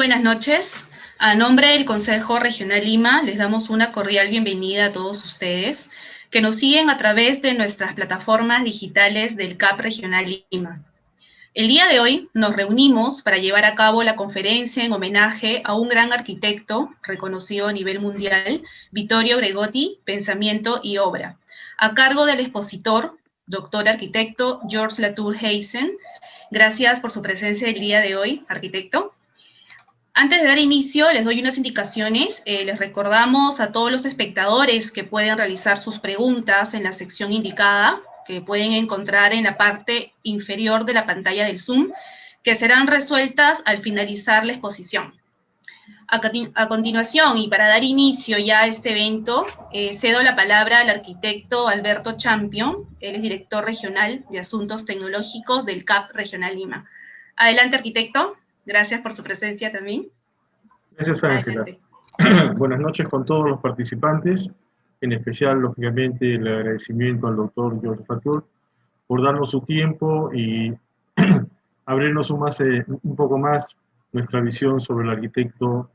buenas noches. A nombre del Consejo Regional Lima, les damos una cordial bienvenida a todos ustedes que nos siguen a través de nuestras plataformas digitales del CAP Regional Lima. El día de hoy nos reunimos para llevar a cabo la conferencia en homenaje a un gran arquitecto reconocido a nivel mundial, Vittorio Gregotti, Pensamiento y Obra, a cargo del expositor, doctor arquitecto Georges Latour Heysen. Gracias por su presencia el día de hoy, arquitecto. Antes de dar inicio, les doy unas indicaciones. Les recordamos a todos los espectadores que pueden realizar sus preguntas en la sección indicada, que pueden encontrar en la parte inferior de la pantalla del Zoom, que serán resueltas al finalizar la exposición. A continuación, y para dar inicio ya a este evento, cedo la palabra al arquitecto Alberto Champion. Él es director regional de Asuntos Tecnológicos del CAP Regional Lima. Adelante, arquitecto. Gracias por su presencia también. Gracias, Ángela. Buenas noches con todos los participantes, en especial, lógicamente, el agradecimiento al doctor Georges Latour por darnos su tiempo y abrirnos un poco más nuestra visión sobre el arquitecto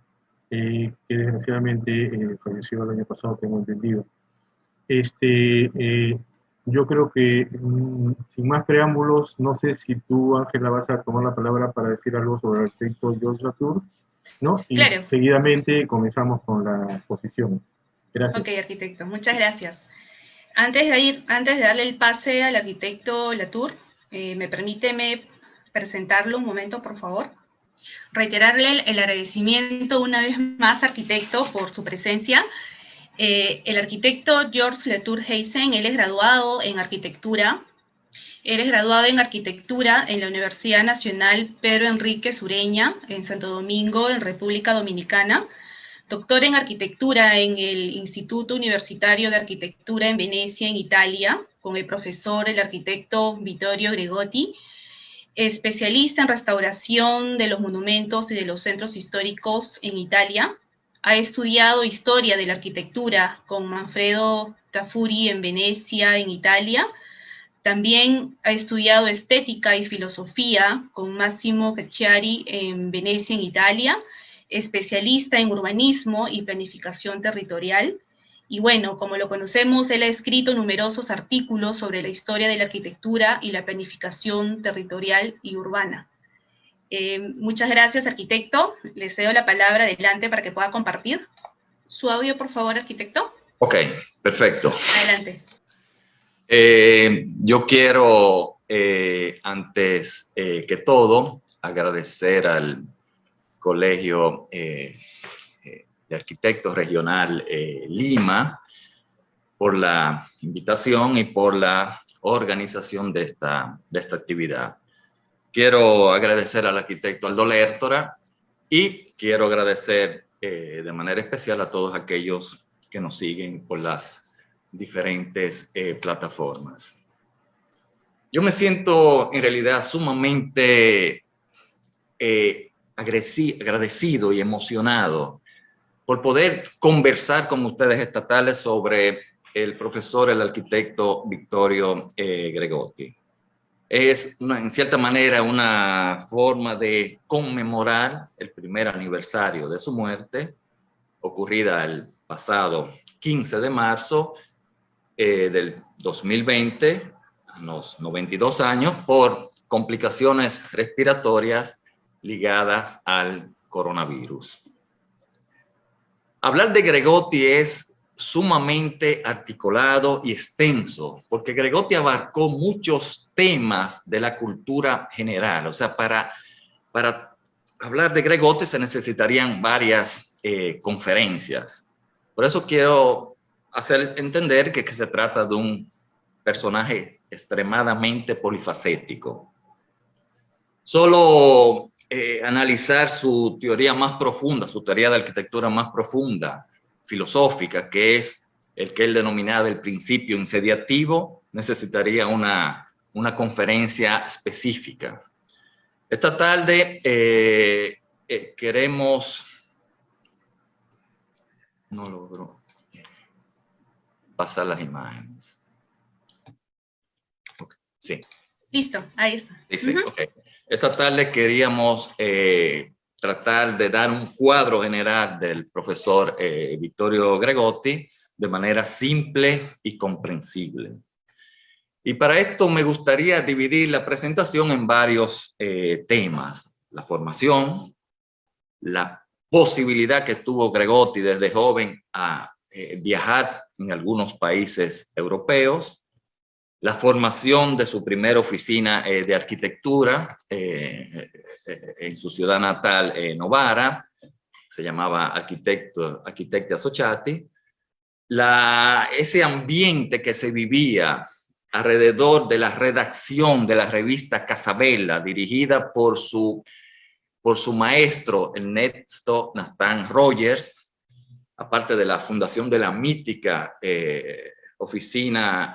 que desgraciadamente falleció el año pasado, tengo entendido. Yo creo que, sin más preámbulos, no sé si tú, Ángela, vas a tomar la palabra para decir algo sobre el arquitecto Georges Latour, ¿no? Y claro. Seguidamente comenzamos con la exposición. Gracias. Ok, arquitecto, muchas gracias. Antes de darle el pase al arquitecto Latour, ¿me permíteme presentarlo un momento, por favor? Reiterarle el agradecimiento una vez más, arquitecto, por su presencia. El arquitecto Georges Latour Heysen, él es graduado en arquitectura. Él es graduado en arquitectura en la Universidad Nacional Pedro Enríquez Ureña, en Santo Domingo, en República Dominicana. Doctor en arquitectura en el Instituto Universitario de Arquitectura en Venecia, en Italia, con el profesor, el arquitecto Vittorio Gregotti. Especialista en restauración de los monumentos y de los centros históricos en Italia. Ha estudiado historia de la arquitectura con Manfredo Tafuri en Venecia, en Italia. También ha estudiado estética y filosofía con Massimo Cacciari en Venecia, en Italia. Especialista en urbanismo y planificación territorial. Y bueno, como lo conocemos, él ha escrito numerosos artículos sobre la historia de la arquitectura y la planificación territorial y urbana. Muchas gracias, arquitecto. Le cedo la palabra adelante para que pueda compartir su audio, por favor, arquitecto. Ok, perfecto. Adelante. Yo quiero, antes que todo, agradecer al Colegio de Arquitectos Regional Lima por la invitación y por la organización de esta actividad. Quiero agradecer al arquitecto Aldo Lertora y quiero agradecer de manera especial a todos aquellos que nos siguen por las diferentes plataformas. Yo me siento en realidad sumamente agradecido y emocionado por poder conversar con ustedes esta tarde sobre el profesor, el arquitecto Vittorio Gregotti. Es, en cierta manera, una forma de conmemorar el primer aniversario de su muerte, ocurrida el pasado 15 de marzo del 2020, a los 92 años, por complicaciones respiratorias ligadas al coronavirus. Hablar de Gregotti es sumamente articulado y extenso, porque Gregotti abarcó muchos temas de la cultura general. O sea, para hablar de Gregotti se necesitarían varias conferencias. Por eso quiero hacer entender que se trata de un personaje extremadamente polifacético. Solo analizar su teoría más profunda, su teoría de arquitectura más profunda, filosófica, que es el que él denominaba el principio insediativo, necesitaría una conferencia específica. Esta tarde queremos... No logro pasar las imágenes. Okay. Sí. Listo, ahí está. Sí, okay. Esta tarde queríamos tratar de dar un cuadro general del profesor Vittorio Gregotti de manera simple y comprensible. Y para esto me gustaría dividir la presentación en varios temas. La formación, la posibilidad que tuvo Gregotti desde joven a viajar en algunos países europeos, la formación de su primera oficina de arquitectura en su ciudad natal, Novara, se llamaba Architetti Associati, ese ambiente que se vivía alrededor de la redacción de la revista Casabella, dirigida por su maestro Ernesto Nathan Rogers, aparte de la fundación de la mítica oficina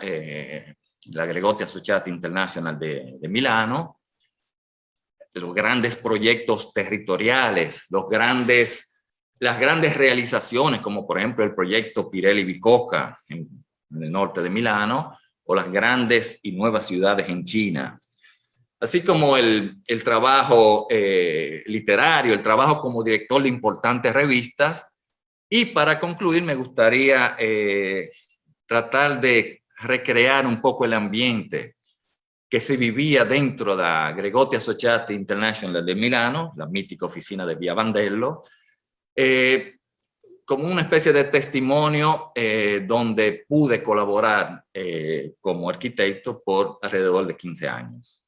la Gregotti Associati International de Milano, los grandes proyectos territoriales, las grandes realizaciones, como por ejemplo el proyecto Pirelli Bicocca en el norte de Milano, o las grandes y nuevas ciudades en China. Así como el trabajo literario, el trabajo como director de importantes revistas. Y para concluir, me gustaría tratar de recrear un poco el ambiente que se vivía dentro de la Gregotti Associati International de Milano, la mítica oficina de Via Vandello, como una especie de testimonio donde pude colaborar como arquitecto por alrededor de 15 años.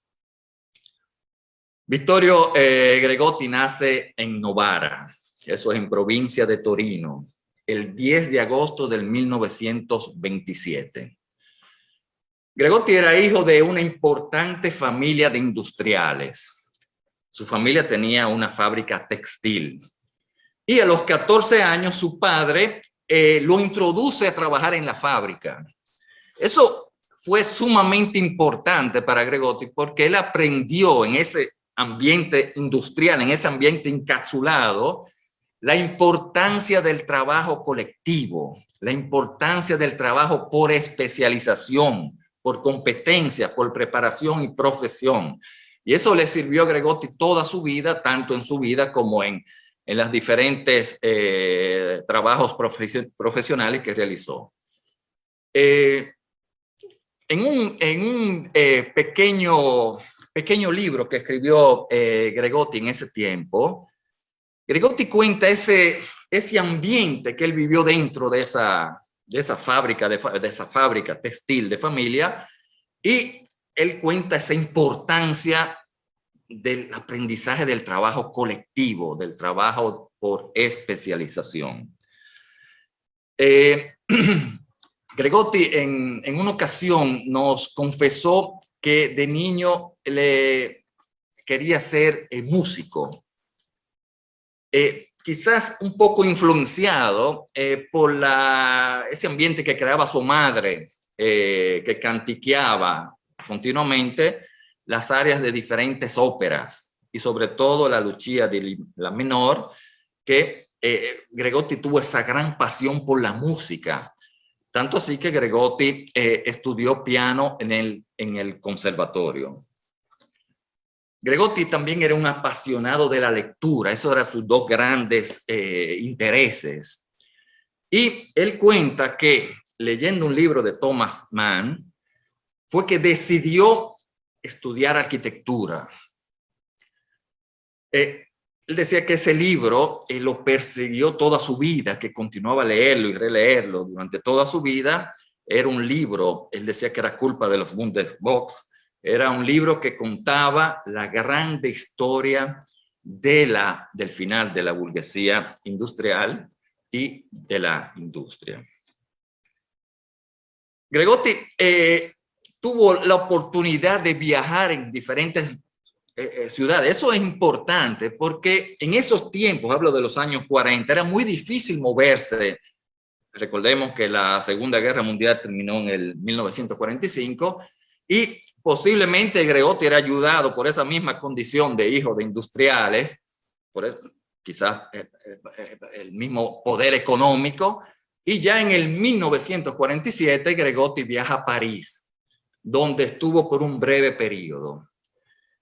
Vittorio Gregotti nace en Novara, eso es en provincia de Torino, el 10 de agosto del 1927. Gregotti era hijo de una importante familia de industriales. Su familia tenía una fábrica textil. Y a los 14 años su padre lo introduce a trabajar en la fábrica. Eso fue sumamente importante para Gregotti porque él aprendió en ese ambiente industrial, en ese ambiente encapsulado, la importancia del trabajo colectivo, la importancia del trabajo por especialización, por competencia, por preparación y profesión. Y eso le sirvió a Gregotti toda su vida, tanto en su vida como en los diferentes trabajos profesionales que realizó. En un pequeño libro que escribió Gregotti en ese tiempo, Gregotti cuenta ese ambiente que él vivió dentro de esa fábrica textil de familia, y él cuenta esa importancia del aprendizaje del trabajo colectivo, del trabajo por especialización. Gregotti en una ocasión nos confesó que de niño le quería ser músico. Quizás un poco influenciado por ese ambiente que creaba su madre, que cantiqueaba continuamente las áreas de diferentes óperas, y sobre todo la Lucia di Lammermoor, que Gregotti tuvo esa gran pasión por la música. Tanto así que Gregotti estudió piano en el conservatorio. Gregotti también era un apasionado de la lectura, esos eran sus dos grandes intereses. Y él cuenta que, leyendo un libro de Thomas Mann, fue que decidió estudiar arquitectura. Él decía que ese libro lo persiguió toda su vida, que continuaba a leerlo y releerlo durante toda su vida. Era un libro, él decía que era culpa de los Bundesbox, era un libro que contaba la grande historia del final de la burguesía industrial y de la industria. Gregotti tuvo la oportunidad de viajar en diferentes ciudades. Eso es importante porque en esos tiempos, hablo de los años 40, era muy difícil moverse. Recordemos que la Segunda Guerra Mundial terminó en el 1945 y posiblemente Gregotti era ayudado por esa misma condición de hijo de industriales, por eso, quizás el mismo poder económico, y ya en el 1947 Gregotti viaja a París, donde estuvo por un breve periodo.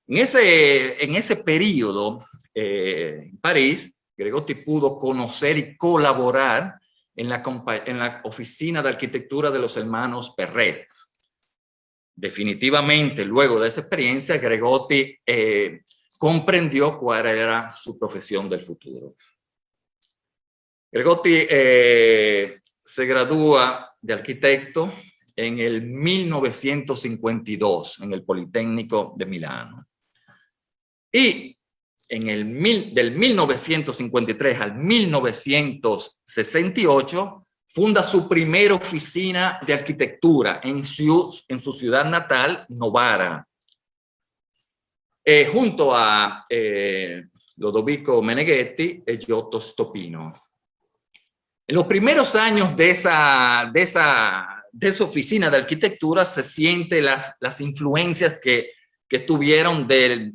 En ese periodo, en París, Gregotti pudo conocer y colaborar en la oficina de arquitectura de los hermanos Perret. Definitivamente, luego de esa experiencia, Gregotti comprendió cuál era su profesión del futuro. Gregotti se gradúa de arquitecto en el 1952 en el Politécnico de Milano. Y del 1953 al 1968 funda su primera oficina de arquitectura en su ciudad natal, Novara, junto a Lodovico Meneghetti y Giotto Stopino. En los primeros años de esa oficina de arquitectura se sienten las influencias que estuvieron del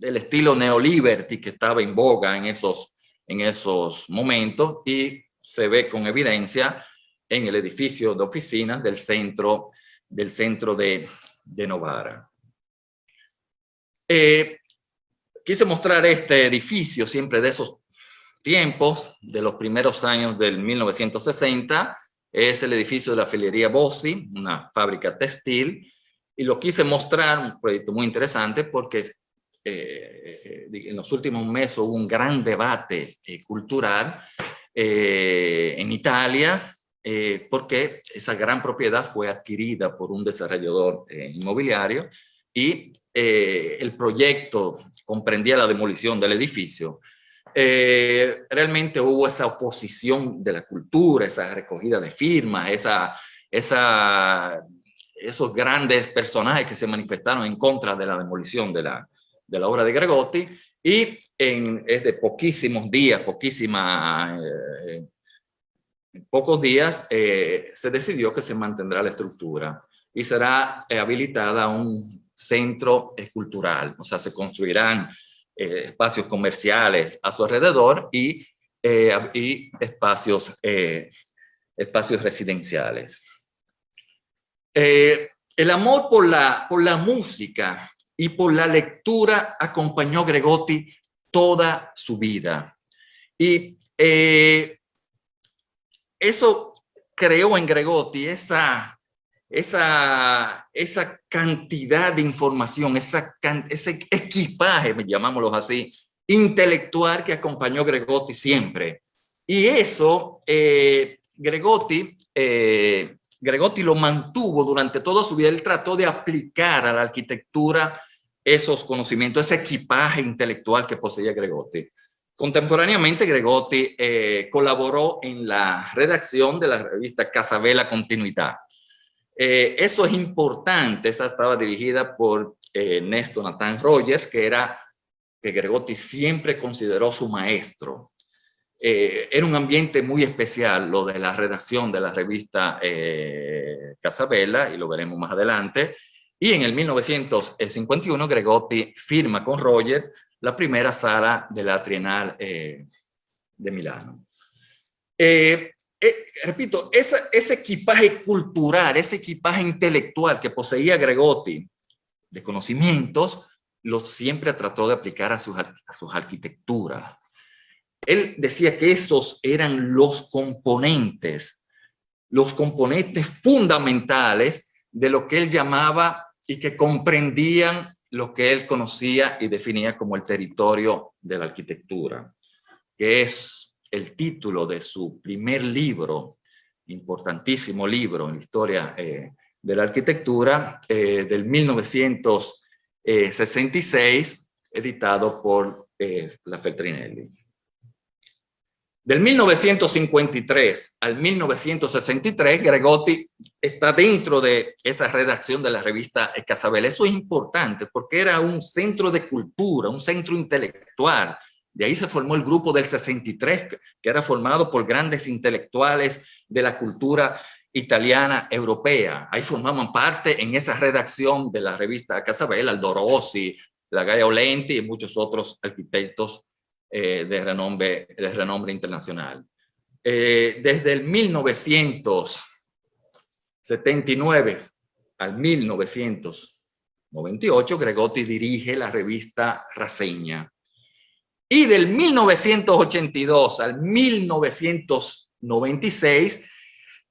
estilo neoliberty que estaba en boga en esos momentos, y se ve con evidencia en el edificio de oficinas del centro de Novara. Quise mostrar este edificio siempre de esos tiempos, de los primeros años del 1960, es el edificio de la Filería Bossi, una fábrica textil, y lo quise mostrar, un proyecto muy interesante, porque en los últimos meses hubo un gran debate cultural en Italia, porque esa gran propiedad fue adquirida por un desarrollador inmobiliario, y el proyecto comprendía la demolición del edificio. Realmente hubo esa oposición de la cultura, esa recogida de firmas, esos grandes personajes que se manifestaron en contra de la demolición de la obra de Gregotti, y es de poquísimos días, en pocos días se decidió que se mantendrá la estructura y será habilitada un centro cultural, o sea, se construirán espacios comerciales a su alrededor y espacios residenciales. El amor por la música y por la lectura acompañó a Gregotti toda su vida. Y eso creó en Gregotti esa cantidad de información, ese equipaje, llamámoslo así, intelectual que acompañó a Gregotti siempre. Y eso Gregotti lo mantuvo durante toda su vida. Él trató de aplicar a la arquitectura esos conocimientos, ese equipaje intelectual que poseía Gregotti. Contemporáneamente, Gregotti colaboró en la redacción de la revista Casabella Continuità. Eso es importante. Esta estaba dirigida por Ernesto Nathan Rogers, que Gregotti siempre consideró su maestro. Era un ambiente muy especial lo de la redacción de la revista Casabella, y lo veremos más adelante. Y en el 1951 Gregotti firma con Rogers la primera sala de la Trienal de Milano. Repito, ese equipaje cultural, ese equipaje intelectual que poseía Gregotti de conocimientos, siempre trató de aplicar a sus arquitecturas. Él decía que esos eran los componentes fundamentales de lo que él llamaba y que comprendían lo que él conocía y definía como el territorio de la arquitectura, que es el título de su primer libro, importantísimo libro en la historia de la arquitectura, del 1966, editado por la Feltrinelli. Del 1953 al 1963, Gregotti está dentro de esa redacción de la revista Casabella. Eso es importante porque era un centro de cultura, un centro intelectual. De ahí se formó el grupo del 63, que era formado por grandes intelectuales de la cultura italiana, europea. Ahí formaban parte en esa redacción de la revista Casabella, Aldo Rossi, la Gaia Olenti y muchos otros arquitectos de renombre internacional. Desde el 1979 al 1990, 1998, Gregotti dirige la revista Raseña. Y del 1982 al 1996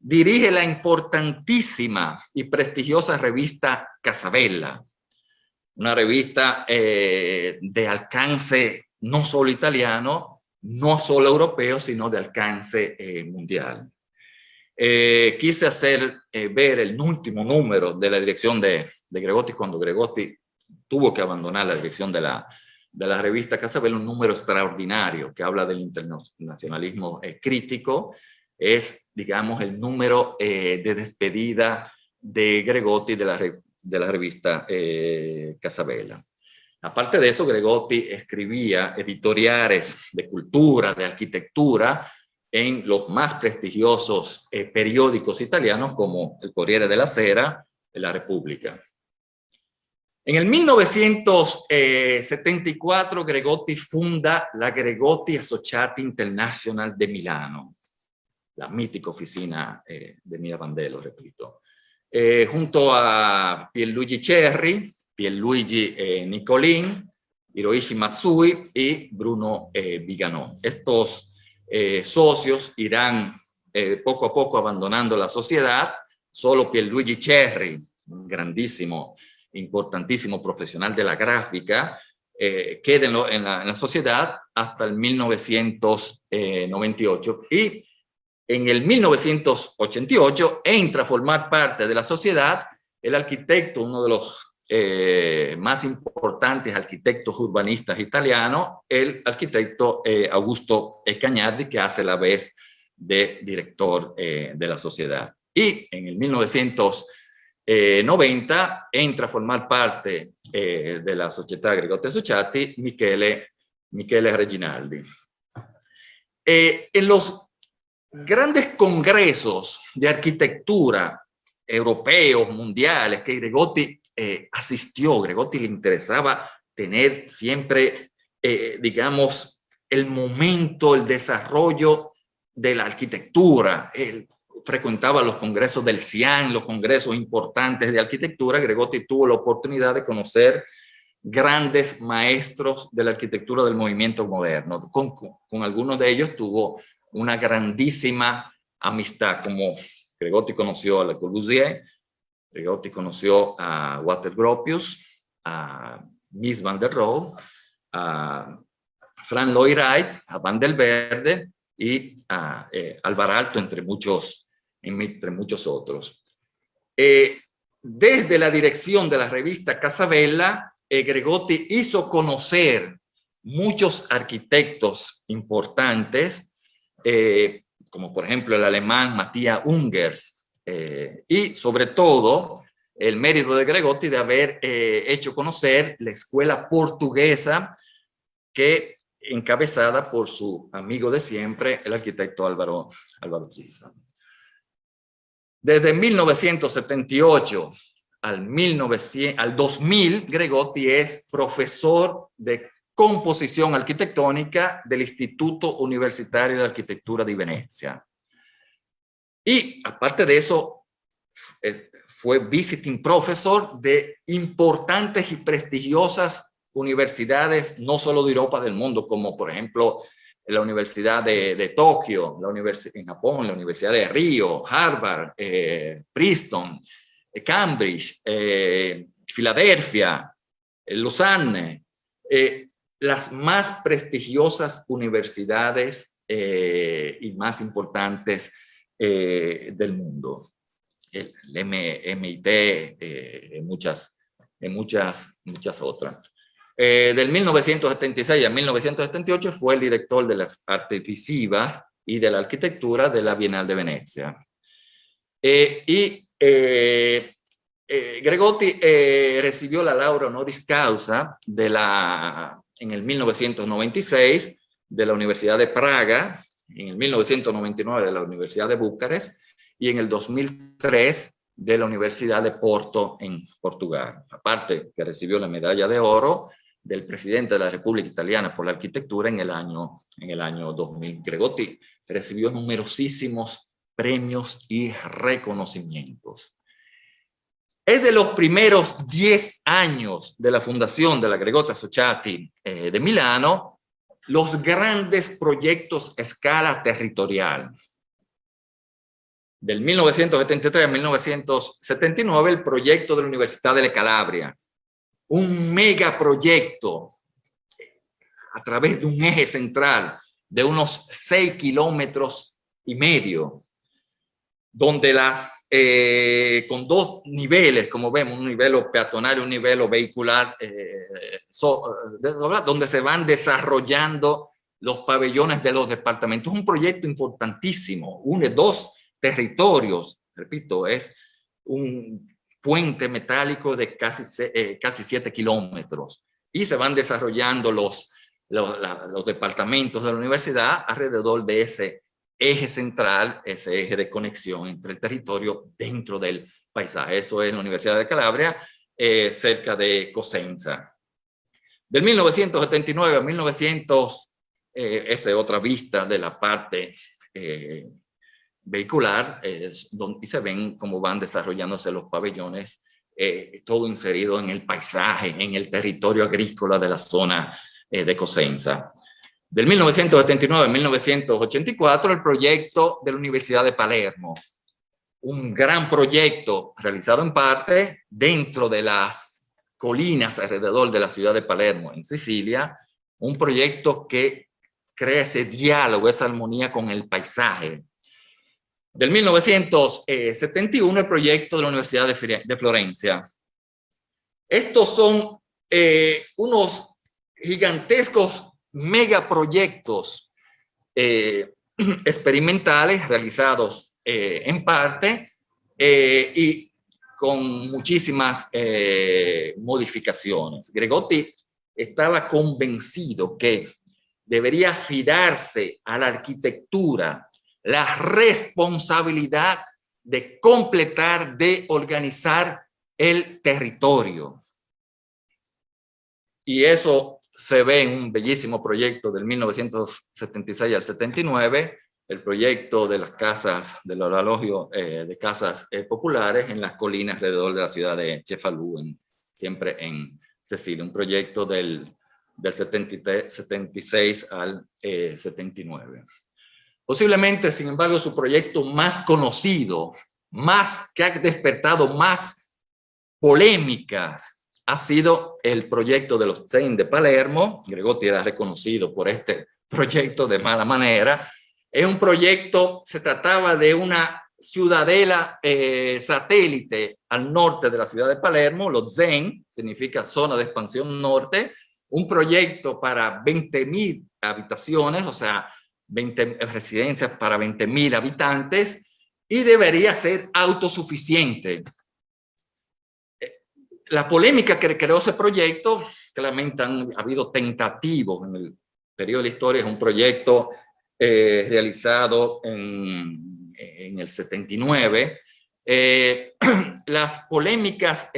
dirige la importantísima y prestigiosa revista Casabella, una revista de alcance no solo italiano, no solo europeo, sino de alcance mundial. Quise hacer ver el último número de la dirección de Gregotti cuando Gregotti tuvo que abandonar la dirección de la revista Casabella, un número extraordinario que habla del internacionalismo crítico. Es, digamos, el número de despedida de Gregotti de la revista Casabella. Aparte de eso, Gregotti escribía editoriales de cultura, de arquitectura, en los más prestigiosos periódicos italianos como el Corriere della Sera y La Repubblica. En el 1974 Gregotti funda la Gregotti Associati International de Milano, la mítica oficina de Mirabandello, repito, junto a Pierluigi Cerri, Pierluigi Nicolin, Hiroishi Matsui y Bruno Viganò. Estos socios irán poco a poco abandonando la sociedad. Solo Pierluigi Cerri, un grandísimo, importantísimo profesional de la gráfica, queda en la sociedad hasta el 1998. Y en el 1988 entra a formar parte de la sociedad el arquitecto, uno de los más importantes arquitectos urbanistas italianos, el arquitecto Augusto Cagnardi, que hace la vez de director de la sociedad. Y en el 1990 entra a formar parte de la Società Gregotti Associati Michele Reginaldi. En los grandes congresos de arquitectura europeos, mundiales, que Gregotti asistió, Gregotti le interesaba tener siempre, digamos, el momento, el desarrollo de la arquitectura. Él frecuentaba los congresos del CIAN, los congresos importantes de arquitectura. Gregotti tuvo la oportunidad de conocer grandes maestros de la arquitectura del movimiento moderno. Con algunos de ellos tuvo una grandísima amistad, como Gregotti conoció a Le Corbusier, Gregotti conoció a Walter Gropius, a Mies van der Rohe, a Frank Lloyd Wright, a Van der Velde y a Alvar Aalto, entre muchos otros. Desde la dirección de la revista Casabella, Gregotti hizo conocer muchos arquitectos importantes, como por ejemplo el alemán Matthias Ungers, y sobre todo el mérito de Gregotti de haber hecho conocer la escuela portuguesa que encabezada por su amigo de siempre, el arquitecto Álvaro Siza. Desde 1978 al 2000, Gregotti es profesor de composición arquitectónica del Instituto Universitario de Arquitectura de Venecia. Y aparte de eso, fue visiting professor de importantes y prestigiosas universidades, no solo de Europa, del mundo, como por ejemplo la Universidad de Tokio, en Japón, la Universidad de Río, Harvard, Princeton, Cambridge, Filadelfia, Lausanne, las más prestigiosas universidades y más importantes del mundo, el MIT, muchas otras. Del 1976 a 1978 fue el director de las artes visivas y de la arquitectura de la Bienal de Venecia. Gregotti recibió la laurea honoris causa en el 1996 de la Universidad de Praga, en el 1999 de la Universidad de Bucarest y en el 2003 de la Universidad de Porto en Portugal. Aparte que recibió la medalla de oro del presidente de la República Italiana por la arquitectura en el año 2000. Gregotti recibió numerosísimos premios y reconocimientos. Es de los primeros 10 años de la fundación de la Gregotti Associati de Milano, los grandes proyectos a escala territorial. Del 1973 al 1979, el proyecto de la Universidad de Calabria, un megaproyecto a través de un eje central de unos 6,5 kilómetros, donde con 2 niveles, como vemos, un nivel peatonal y un nivel vehicular, donde se van desarrollando los pabellones de los departamentos. Es un proyecto importantísimo, une 2 territorios, repito, es un puente metálico de casi 7 kilómetros, y se van desarrollando los departamentos de la universidad alrededor de ese eje central, ese eje de conexión entre el territorio dentro del paisaje. Eso es la Universidad de Calabria, cerca de Cosenza. Del 1979 a 1900, esa es otra vista de la parte vehicular, donde se ven cómo van desarrollándose los pabellones, todo inserido en el paisaje, en el territorio agrícola de la zona de Cosenza. Del 1979 al 1984, el proyecto de la Universidad de Palermo, un gran proyecto realizado en parte dentro de las colinas alrededor de la ciudad de Palermo, en Sicilia, un proyecto que crea ese diálogo, esa armonía con el paisaje. Del 1971, el proyecto de la Universidad de Florencia. Estos son unos gigantescos megaproyectos experimentales realizados en parte y con muchísimas modificaciones. Gregotti estaba convencido que debería fidarse a la arquitectura la responsabilidad de completar, de organizar el territorio. Y eso se ve en un bellísimo proyecto del 1976 al 79, el proyecto de las casas, del alojamiento de casas populares en las colinas alrededor de la ciudad de Cefalù, siempre en Sicilia, un proyecto del 76 al 79. Posiblemente, sin embargo, su proyecto más conocido, que ha despertado más polémicas, ha sido el proyecto de los Zen de Palermo. Gregotti era reconocido por este proyecto de mala manera. Es un proyecto, se trataba de una ciudadela satélite al norte de la ciudad de Palermo. Los Zen significa zona de expansión norte. Un proyecto para 20.000 habitaciones, o sea, 20 residencias para 20.000 habitantes, y debería ser autosuficiente. La polémica que creó ese proyecto, claramente ha habido tentativos en el periodo de la historia. Es un proyecto realizado en el 79. Las polémicas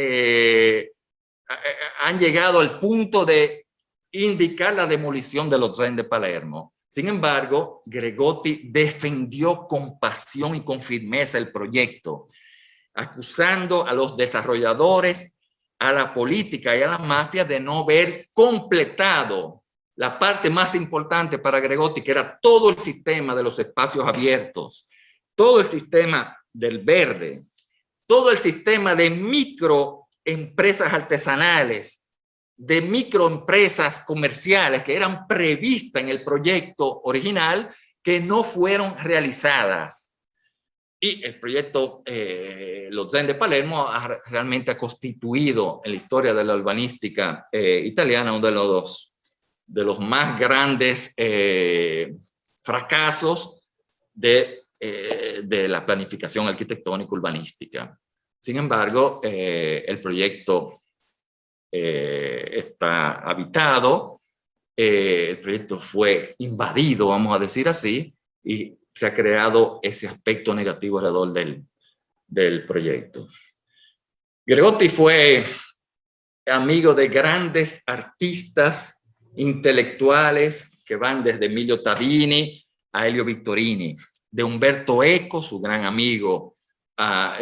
han llegado al punto de indicar la demolición de los Zen de Palermo. Sin embargo, Gregotti defendió con pasión y con firmeza el proyecto, acusando a los desarrolladores, a la política y a la mafia de no haber completado la parte más importante para Gregotti, que era todo el sistema de los espacios abiertos, todo el sistema del verde, todo el sistema de microempresas artesanales, de microempresas comerciales que eran previstas en el proyecto original, que no fueron realizadas. Y el proyecto Los Zen de Palermo realmente ha constituido en la historia de la urbanística italiana uno de los más grandes fracasos de la planificación arquitectónica urbanística. Sin embargo, el proyecto está habitado, el proyecto fue invadido, vamos a decir así, y se ha creado ese aspecto negativo alrededor del proyecto. Gregotti fue amigo de grandes artistas intelectuales que van desde Emilio Tadini a Elio Vittorini, de Umberto Eco, su gran amigo a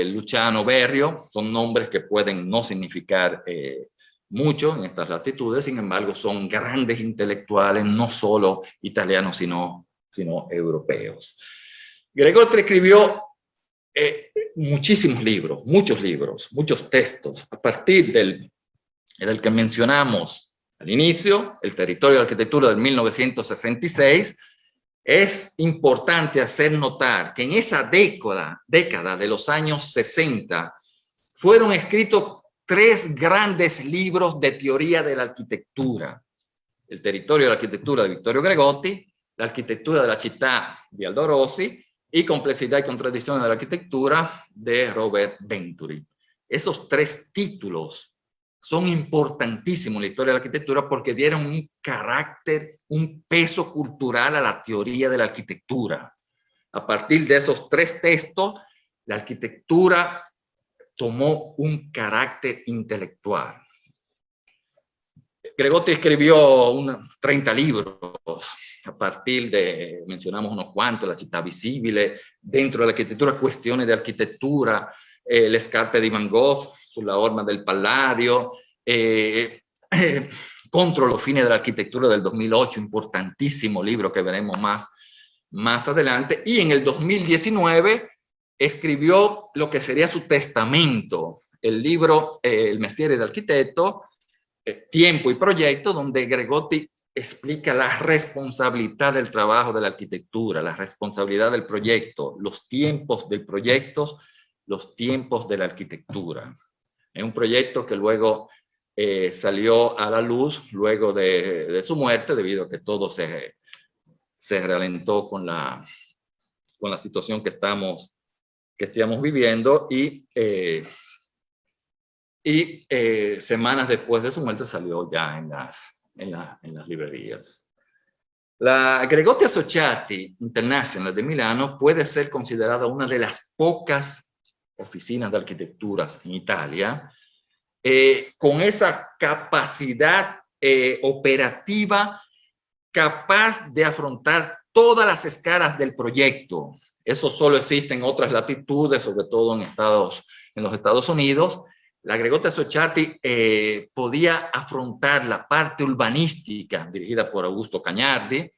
Luciano Berio, son nombres que pueden no significar mucho en estas latitudes, sin embargo son grandes intelectuales, no solo italianos, sino europeos. Gregotti escribió muchísimos libros, muchos textos, a partir del que mencionamos al inicio, El territorio de la arquitectura del 1966. Es importante hacer notar que en esa década de los años 60 fueron escritos 3 grandes libros de teoría de la arquitectura: El territorio de la arquitectura de Vittorio Gregotti, La arquitectura de la città di Aldo Rossi y Complejidad y contradicciones de la arquitectura de Robert Venturi. Esos 3 títulos son importantísimos en la historia de la arquitectura porque dieron un carácter, un peso cultural a la teoría de la arquitectura. A partir de esos 3 textos, la arquitectura tomó un carácter intelectual. Gregotti escribió 30 libros a partir de, mencionamos unos cuantos, La città visibile, dentro de la arquitectura, Cuestiones de arquitectura, Le scarpe di Van Gogh, Sulla orma del Palladio, Contro los fines de la arquitectura del 2008, importantísimo libro que veremos más adelante, y en el 2019 escribió lo que sería su testamento, el libro El mestiere d'architetto, Tiempo y proyecto, donde Gregotti explica la responsabilidad del trabajo de la arquitectura, la responsabilidad del proyecto, los tiempos del proyecto, los tiempos de la arquitectura. Es un proyecto que luego salió a la luz luego de su muerte, debido a que todo se ralentó con la situación que estamos viviendo, y semanas después de su muerte salió ya en las librerías. La Gregotti Associati International de Milano puede ser considerada una de las pocas oficinas de arquitecturas en Italia con esa capacidad operativa capaz de afrontar todas las escalas del proyecto. Eso solo existe en otras latitudes, sobre todo en los Estados Unidos. La Gregotti Associati podía afrontar la parte urbanística dirigida por Augusto Cagnardi,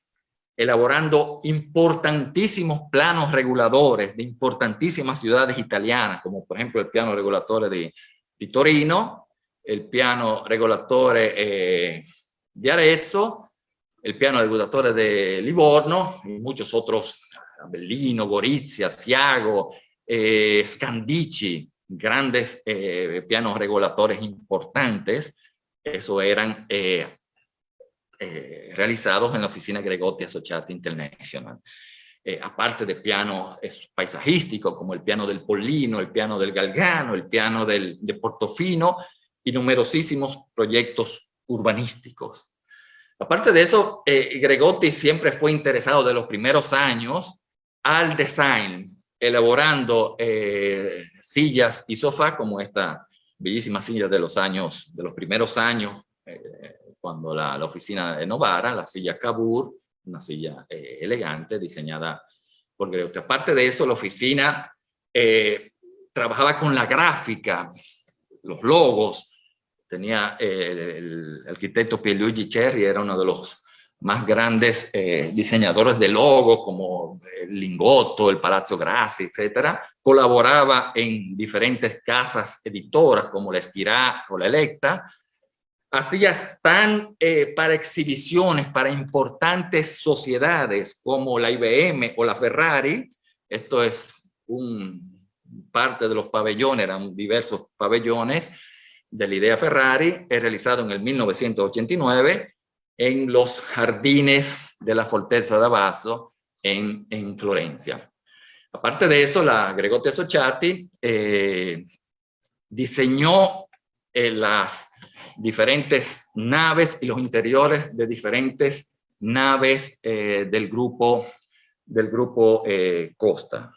elaborando importantísimos planos reguladores de importantísimas ciudades italianas, como por ejemplo el piano regolatore di Torino, el piano regolatore di Arezzo, el piano regolatore de Livorno y muchos otros, Avellino, Gorizia, Asiago, Scandicci, grandes pianos reguladores importantes. Eso eran realizados en la oficina Gregotti Associati International. Aparte de pianos paisajísticos como el piano del Pollino, el piano del Galgano, el piano de Portofino y numerosísimos proyectos urbanísticos. Aparte de eso, Gregotti siempre fue interesado de los primeros años al design, elaborando sillas y sofás, como esta bellísima silla de los primeros años, cuando la oficina de Novara, la silla Cavour, una silla elegante diseñada por Gregotti. Aparte de eso, la oficina trabajaba con la gráfica, los logos. Tenía el arquitecto Pierluigi Cerri, era uno de los más grandes diseñadores de logos, como el Lingotto, el Palazzo Grassi, etc. Colaboraba en diferentes casas editoras, como la Schirà o la Electa. Hacía stand para exhibiciones, para importantes sociedades, como la IBM o la Ferrari. Esto es parte de los pabellones, eran diversos pabellones de la idea Ferrari, realizado en el 1989 en los jardines de la Fortezza d'Avasso en Florencia. Aparte de eso, la Gregotti Associati diseñó las diferentes naves y los interiores de diferentes naves del grupo Costa.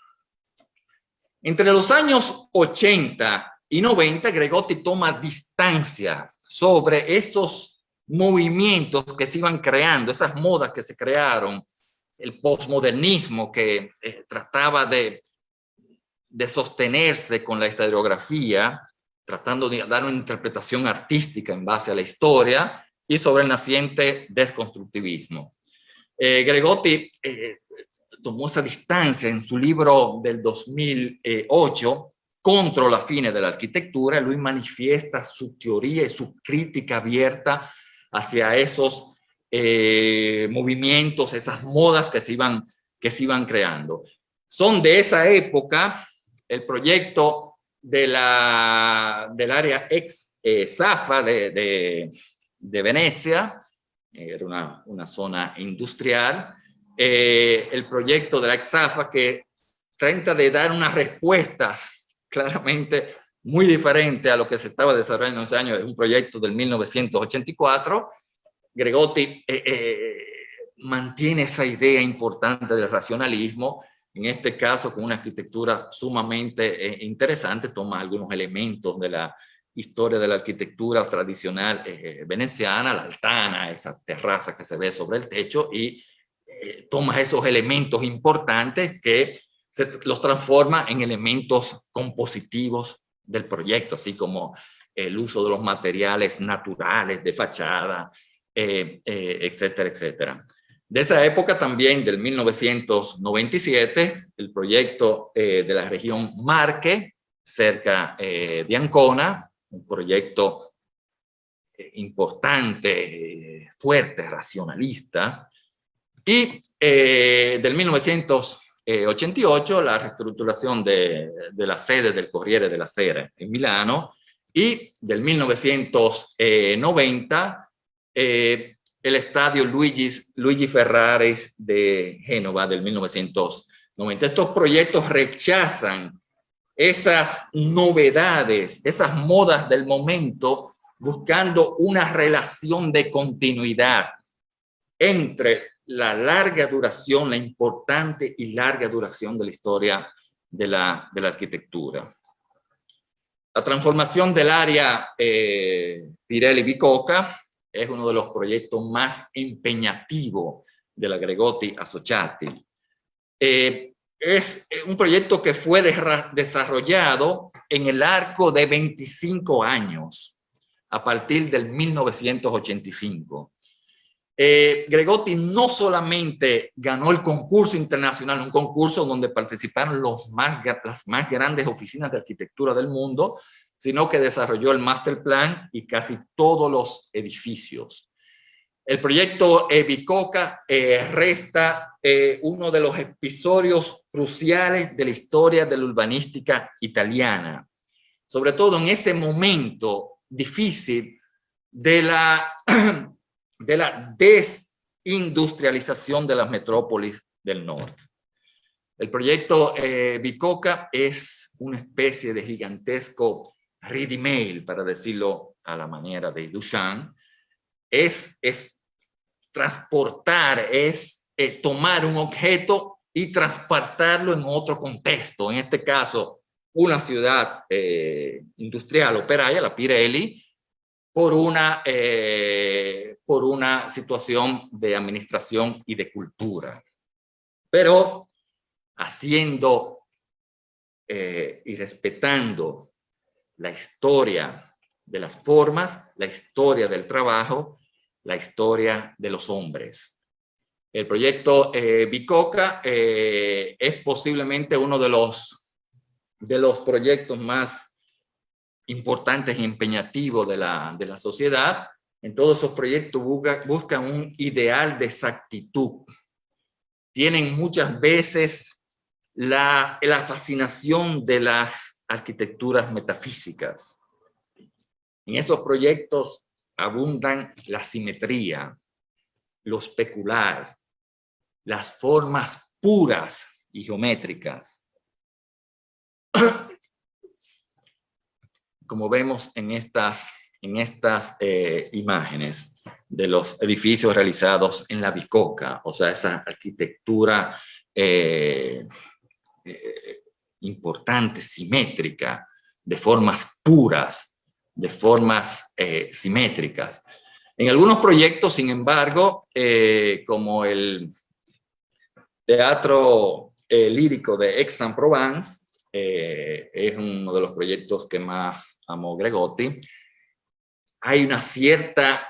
Entre los años 80 y 90, Gregotti toma distancia sobre esos movimientos que se iban creando, esas modas que se crearon, el postmodernismo que trataba de de sostenerse con la historiografía, tratando de dar una interpretación artística en base a la historia, y sobre el naciente desconstructivismo. Gregotti tomó esa distancia en su libro del 2008, Contro la fine dell'architettura. Lui manifiesta su teoría y su crítica abierta hacia esos movimientos, esas modas que se iban creando. Son de esa época el proyecto del área ex Zafa de Venecia, era una zona industrial, el proyecto de la ex Zafa, que trata de dar unas respuestas claramente muy diferentes a lo que se estaba desarrollando en ese año. Es un proyecto del 1984. Gregotti mantiene esa idea importante del racionalismo, en este caso con una arquitectura sumamente interesante. Toma algunos elementos de la historia de la arquitectura tradicional veneciana, la altana, esa terraza que se ve sobre el techo, y toma esos elementos importantes que los transforma en elementos compositivos del proyecto, así como el uso de los materiales naturales de fachada, etcétera, etcétera. De esa época también, del 1997, el proyecto de la región Marche, cerca de Ancona, un proyecto importante, fuerte, racionalista. Y del 1988, la reestructuración de la sede del Corriere della Sera en Milano, y del 1990, el estadio Luigi Ferrari de Génova, del 1990. Estos proyectos rechazan esas novedades, esas modas del momento, buscando una relación de continuidad entre la larga duración, la importante y larga duración de la historia de la arquitectura. La transformación del área Pirelli-Bicocca es uno de los proyectos más empeñativos de la Gregotti Associati. Es un proyecto que fue desarrollado en el arco de 25 años, a partir del 1985. Gregotti no solamente ganó el concurso internacional, un concurso donde participaron las más grandes oficinas de arquitectura del mundo, sino que desarrolló el master plan y casi todos los edificios. El proyecto Bicocca resta uno de los episodios cruciales de la historia de la urbanística italiana, sobre todo en ese momento difícil de la desindustrialización de las metrópolis del norte. El proyecto Bicocca es una especie de gigantesco ready-made, para decirlo a la manera de Duchamp. Es transportar, es tomar un objeto y transportarlo en otro contexto. En este caso, una ciudad industrial operaria, la Pirelli, por una situación de administración y de cultura. Pero haciendo y respetando la historia de las formas, la historia del trabajo, la historia de los hombres. El proyecto Bicocca es posiblemente uno de los proyectos más importantes y empeñativos de la sociedad. En todos esos proyectos buscan un ideal de exactitud. Tienen muchas veces la fascinación de las arquitecturas metafísicas. En esos proyectos abundan la simetría, lo especular, las formas puras y geométricas. Como vemos en estas imágenes de los edificios realizados en la Bicocca, o sea, esa arquitectura importante, simétrica, de formas puras, de formas simétricas. En algunos proyectos, sin embargo, como el Teatro Lírico de Aix-en-Provence, es uno de los proyectos que más amó Gregotti. Hay una cierta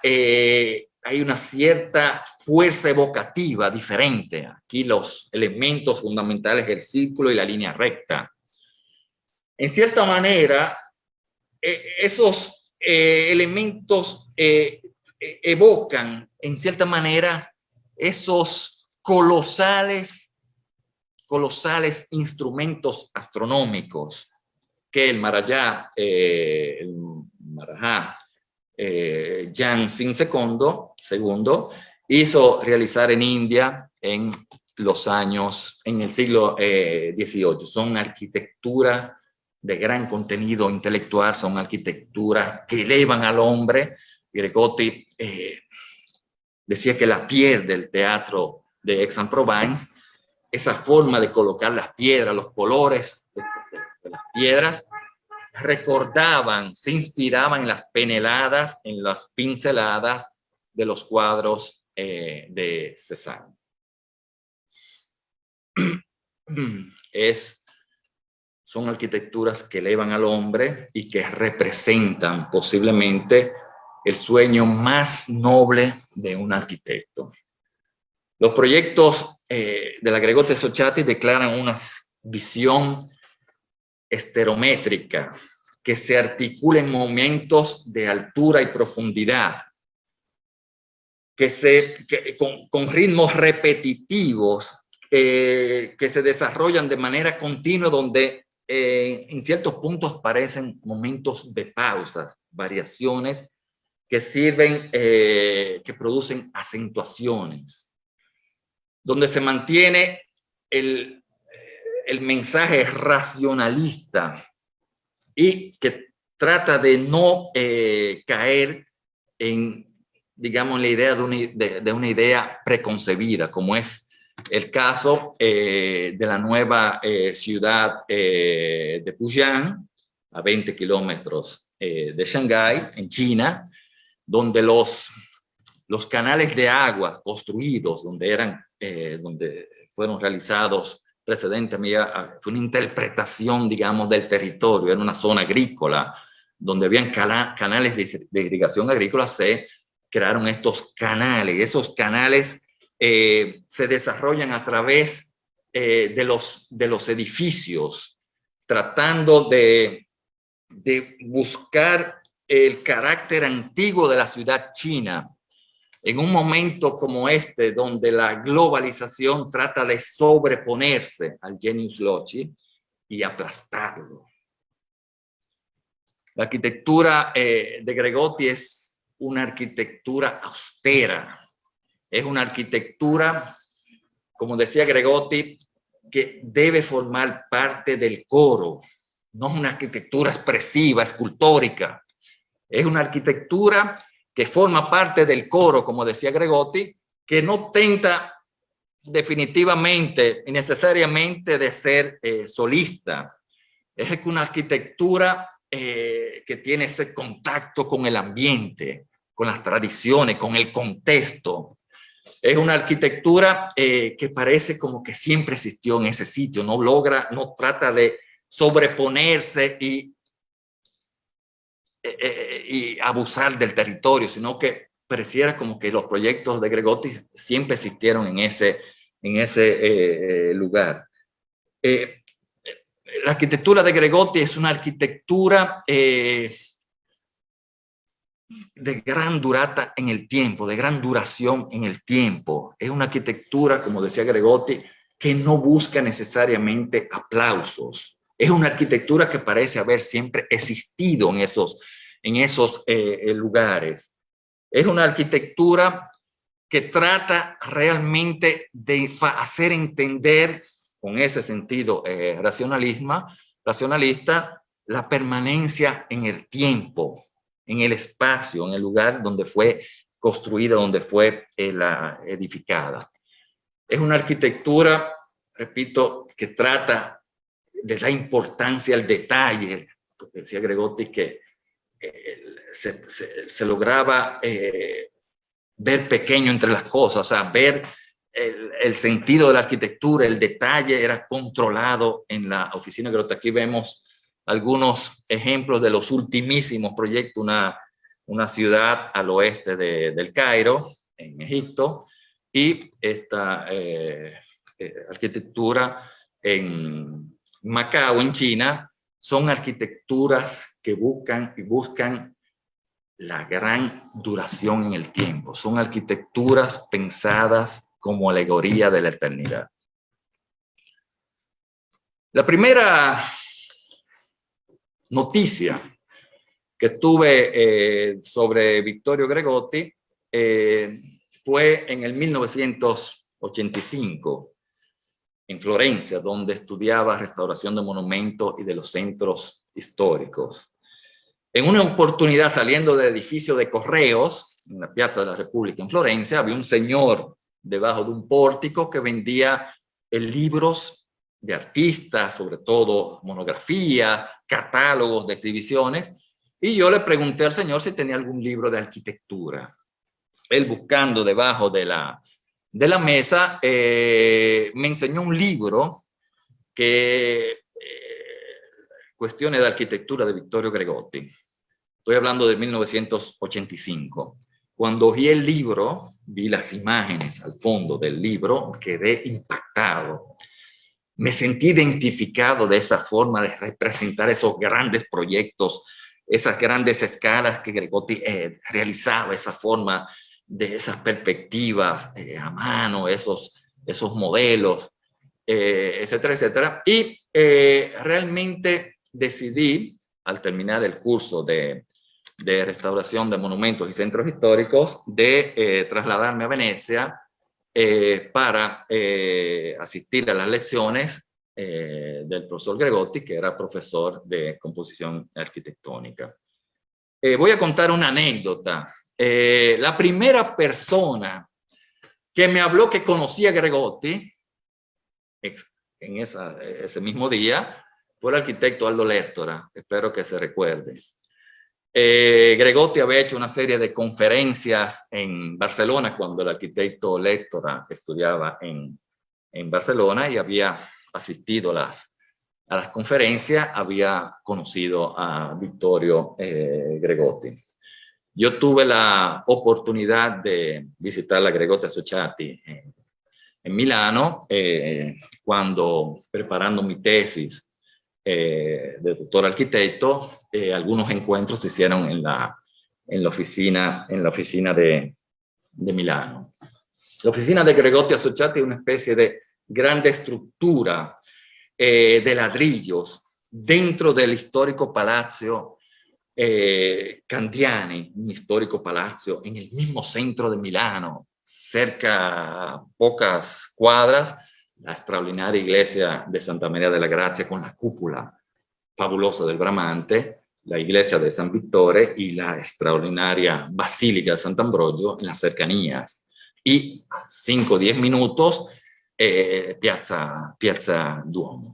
fuerza evocativa diferente. Aquí los elementos fundamentales, el círculo y la línea recta. En cierta manera, esos elementos evocan, en cierta manera, esos colosales instrumentos astronómicos que el Marajá Jansin II hizo realizar en India en el siglo XVIII. Son arquitecturas de gran contenido intelectual, son arquitecturas que elevan al hombre. Gregotti decía que la piel del teatro de Aix-en-Provence, esa forma de colocar las piedras, los colores de las piedras, recordaban, se inspiraban en las peneladas, en las pinceladas de los cuadros de Cézanne. Son arquitecturas que elevan al hombre y que representan posiblemente el sueño más noble de un arquitecto. Los proyectos de la Gregotti-Socciati declaran una visión esterométrica que se articula en momentos de altura y profundidad, con ritmos repetitivos que se desarrollan de manera continua, donde en ciertos puntos parecen momentos de pausas, variaciones que sirven, que producen acentuaciones, donde se mantiene el mensaje racionalista y que trata de no caer en, digamos, la idea de una idea preconcebida, como es el caso de la nueva ciudad de Pujian, a 20 kilómetros de Shanghái, en China, donde los canales de agua construidos, donde fueron realizados precedentemente, fue una interpretación, digamos, del territorio. Era una zona agrícola, donde habían canales de irrigación agrícola. Se crearon estos canales. Esos canales se desarrollan a través de los edificios, tratando de buscar el carácter antiguo de la ciudad china, en un momento como este, donde la globalización trata de sobreponerse al genius loci y aplastarlo. La arquitectura de Gregotti es una arquitectura austera, es una arquitectura, como decía Gregotti, que debe formar parte del coro. No es una arquitectura expresiva, escultórica, es una arquitectura que forma parte del coro, como decía Gregotti, que no tenta definitivamente y necesariamente de ser solista. Es una arquitectura que tiene ese contacto con el ambiente, con las tradiciones, con el contexto. Es una arquitectura que parece como que siempre existió en ese sitio, no trata de sobreponerse y abusar del territorio, sino que pareciera como que los proyectos de Gregotti siempre existieron en ese lugar. La arquitectura de Gregotti es una arquitectura de gran durata en el tiempo, de gran duración en el tiempo. Es una arquitectura, como decía Gregotti, que no busca necesariamente aplausos. Es una arquitectura que parece haber siempre existido en esos lugares. Es una arquitectura que trata realmente de hacer entender, con ese sentido racionalista, la permanencia en el tiempo, en el espacio, en el lugar donde fue construida, donde fue edificada. Es una arquitectura, repito, que trata de la importancia al detalle. Decía Gregotti que se lograba ver pequeño entre las cosas, o sea, ver el sentido de la arquitectura, el detalle era controlado en la oficina Gregotti. Aquí vemos algunos ejemplos de los ultimísimos proyectos, una ciudad al oeste del Cairo, en Egipto, y esta arquitectura en Macao, en China. Son arquitecturas que buscan la gran duración en el tiempo. Son arquitecturas pensadas como alegoría de la eternidad. La primera noticia que tuve sobre Vittorio Gregotti fue en el 1985, en Florencia, donde estudiaba restauración de monumentos y de los centros históricos. En una oportunidad, saliendo del edificio de correos, en la Piazza de la República en Florencia, había un señor debajo de un pórtico que vendía libros de artistas, sobre todo monografías, catálogos de exhibiciones, y yo le pregunté al señor si tenía algún libro de arquitectura. Él, buscando debajo de la mesa, me enseñó un libro que cuestiones de arquitectura de Vittorio Gregotti. Estoy hablando de 1985. Cuando vi el libro, vi las imágenes al fondo del libro, quedé impactado. Me sentí identificado de esa forma de representar esos grandes proyectos, esas grandes escalas que Gregotti realizaba, esa forma de esas perspectivas a mano, esos modelos, etcétera, etcétera. Y realmente decidí, al terminar el curso de restauración de monumentos y centros históricos, de trasladarme a Venecia para asistir a las lecciones del profesor Gregotti, que era profesor de composición arquitectónica. Voy a contar una anécdota. La primera persona que me habló que conocía a Gregotti en ese mismo día fue el arquitecto Aldo Lectora, espero que se recuerde. Gregotti había hecho una serie de conferencias en Barcelona cuando el arquitecto Lectora estudiaba en Barcelona, y había asistido a las conferencias, había conocido a Vittorio Gregotti. Yo tuve la oportunidad de visitar la Gregotti Associati en Milano, cuando preparando mi tesis de doctor arquitecto, algunos encuentros se hicieron en la oficina de Milano. La oficina de Gregotti Associati es una especie de grande estructura de ladrillos dentro del histórico Palazzo Candiani, un histórico palazzo en el mismo centro de Milano, cerca a pocas cuadras, la extraordinaria iglesia de Santa María de la Grazia con la cúpula fabulosa del Bramante, la iglesia de San Vittore y la extraordinaria basílica de Sant'Ambrogio en las cercanías. Y a 5 o 10 minutos, Piazza Duomo.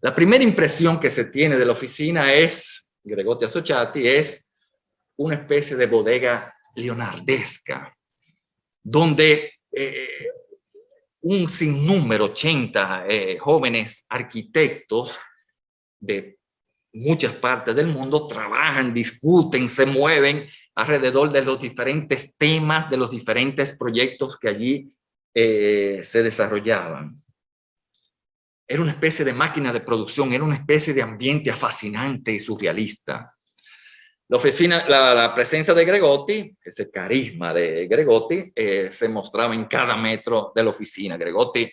La primera impresión que se tiene de la oficina es, Gregotti Associati, es una especie de bodega leonardesca, donde un sinnúmero, 80 jóvenes arquitectos de muchas partes del mundo trabajan, discuten, se mueven alrededor de los diferentes temas, de los diferentes proyectos que allí se desarrollaban. Era una especie de máquina de producción, era una especie de ambiente fascinante y surrealista. La presencia de Gregotti, ese carisma de Gregotti, se mostraba en cada metro de la oficina. Gregotti,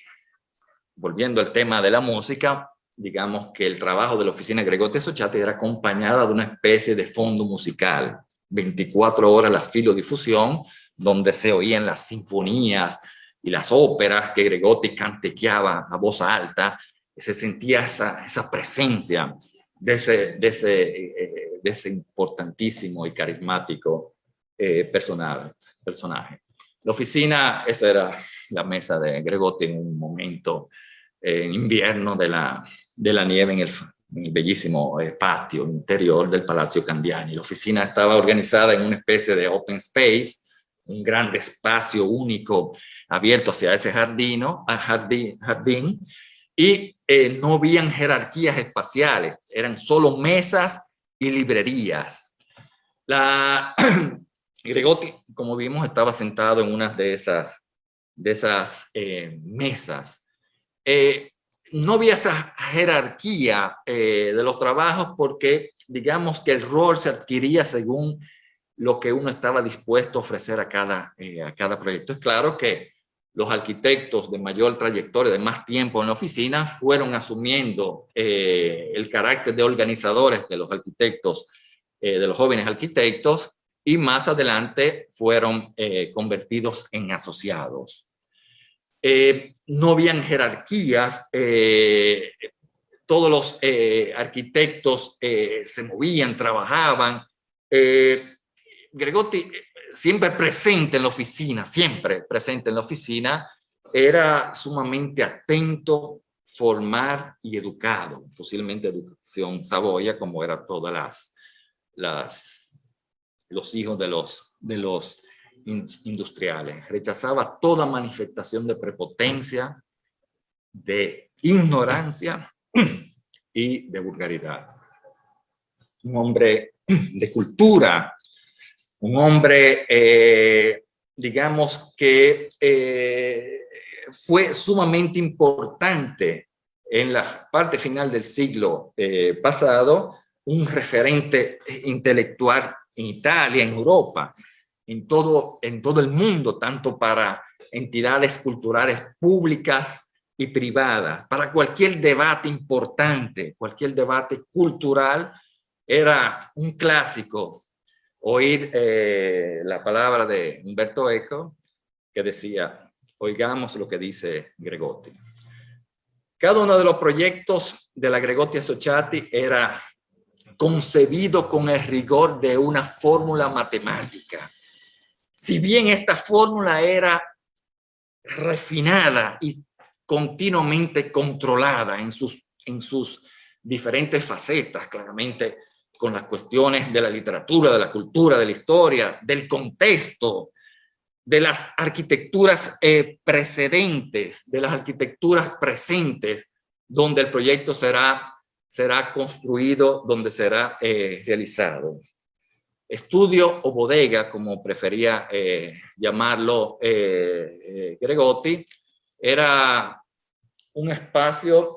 volviendo al tema de la música, digamos que el trabajo de la oficina de Gregotti Associati era acompañada de una especie de fondo musical, 24 horas la filodifusión, donde se oían las sinfonías y las óperas que Gregotti cantequeaba a voz alta. Se sentía esa presencia de ese importantísimo y carismático personaje. La oficina, esa era la mesa de Gregotti en un momento en invierno de la nieve en el bellísimo patio interior del Palazzo Candiani. La oficina estaba organizada en una especie de open space, un grande espacio único abierto hacia ese jardín, y no habían jerarquías espaciales, eran solo mesas y librerías. Gregotti, como vimos, estaba sentado en una de esas mesas. No había esa jerarquía de los trabajos porque, digamos que el rol se adquiría según lo que uno estaba dispuesto a ofrecer a cada proyecto. Es claro que los arquitectos de mayor trayectoria, de más tiempo en la oficina, fueron asumiendo el carácter de organizadores de los arquitectos, de los jóvenes arquitectos, y más adelante fueron convertidos en asociados. No habían jerarquías, todos los arquitectos se movían, trabajaban. Gregotti, siempre presente en la oficina, era sumamente atento, formal y educado, posiblemente educación Saboya, como era todas los hijos de los industriales. Rechazaba toda manifestación de prepotencia, de ignorancia y de vulgaridad. Un hombre de cultura, un hombre, digamos que fue sumamente importante en la parte final del siglo pasado, un referente intelectual en Italia, en Europa, en todo el mundo, tanto para entidades culturales públicas y privadas. Para cualquier debate importante, cualquier debate cultural, era un clásico oír la palabra de Umberto Eco, que decía: oigamos lo que dice Gregotti. Cada uno de los proyectos de la Gregotti Associati era concebido con el rigor de una fórmula matemática. Si bien esta fórmula era refinada y continuamente controlada en sus diferentes facetas, claramente con las cuestiones de la literatura, de la cultura, de la historia, del contexto, de las arquitecturas precedentes, de las arquitecturas presentes, donde el proyecto será construido, donde será realizado. Estudio o bodega, como prefería llamarlo Gregotti, era un espacio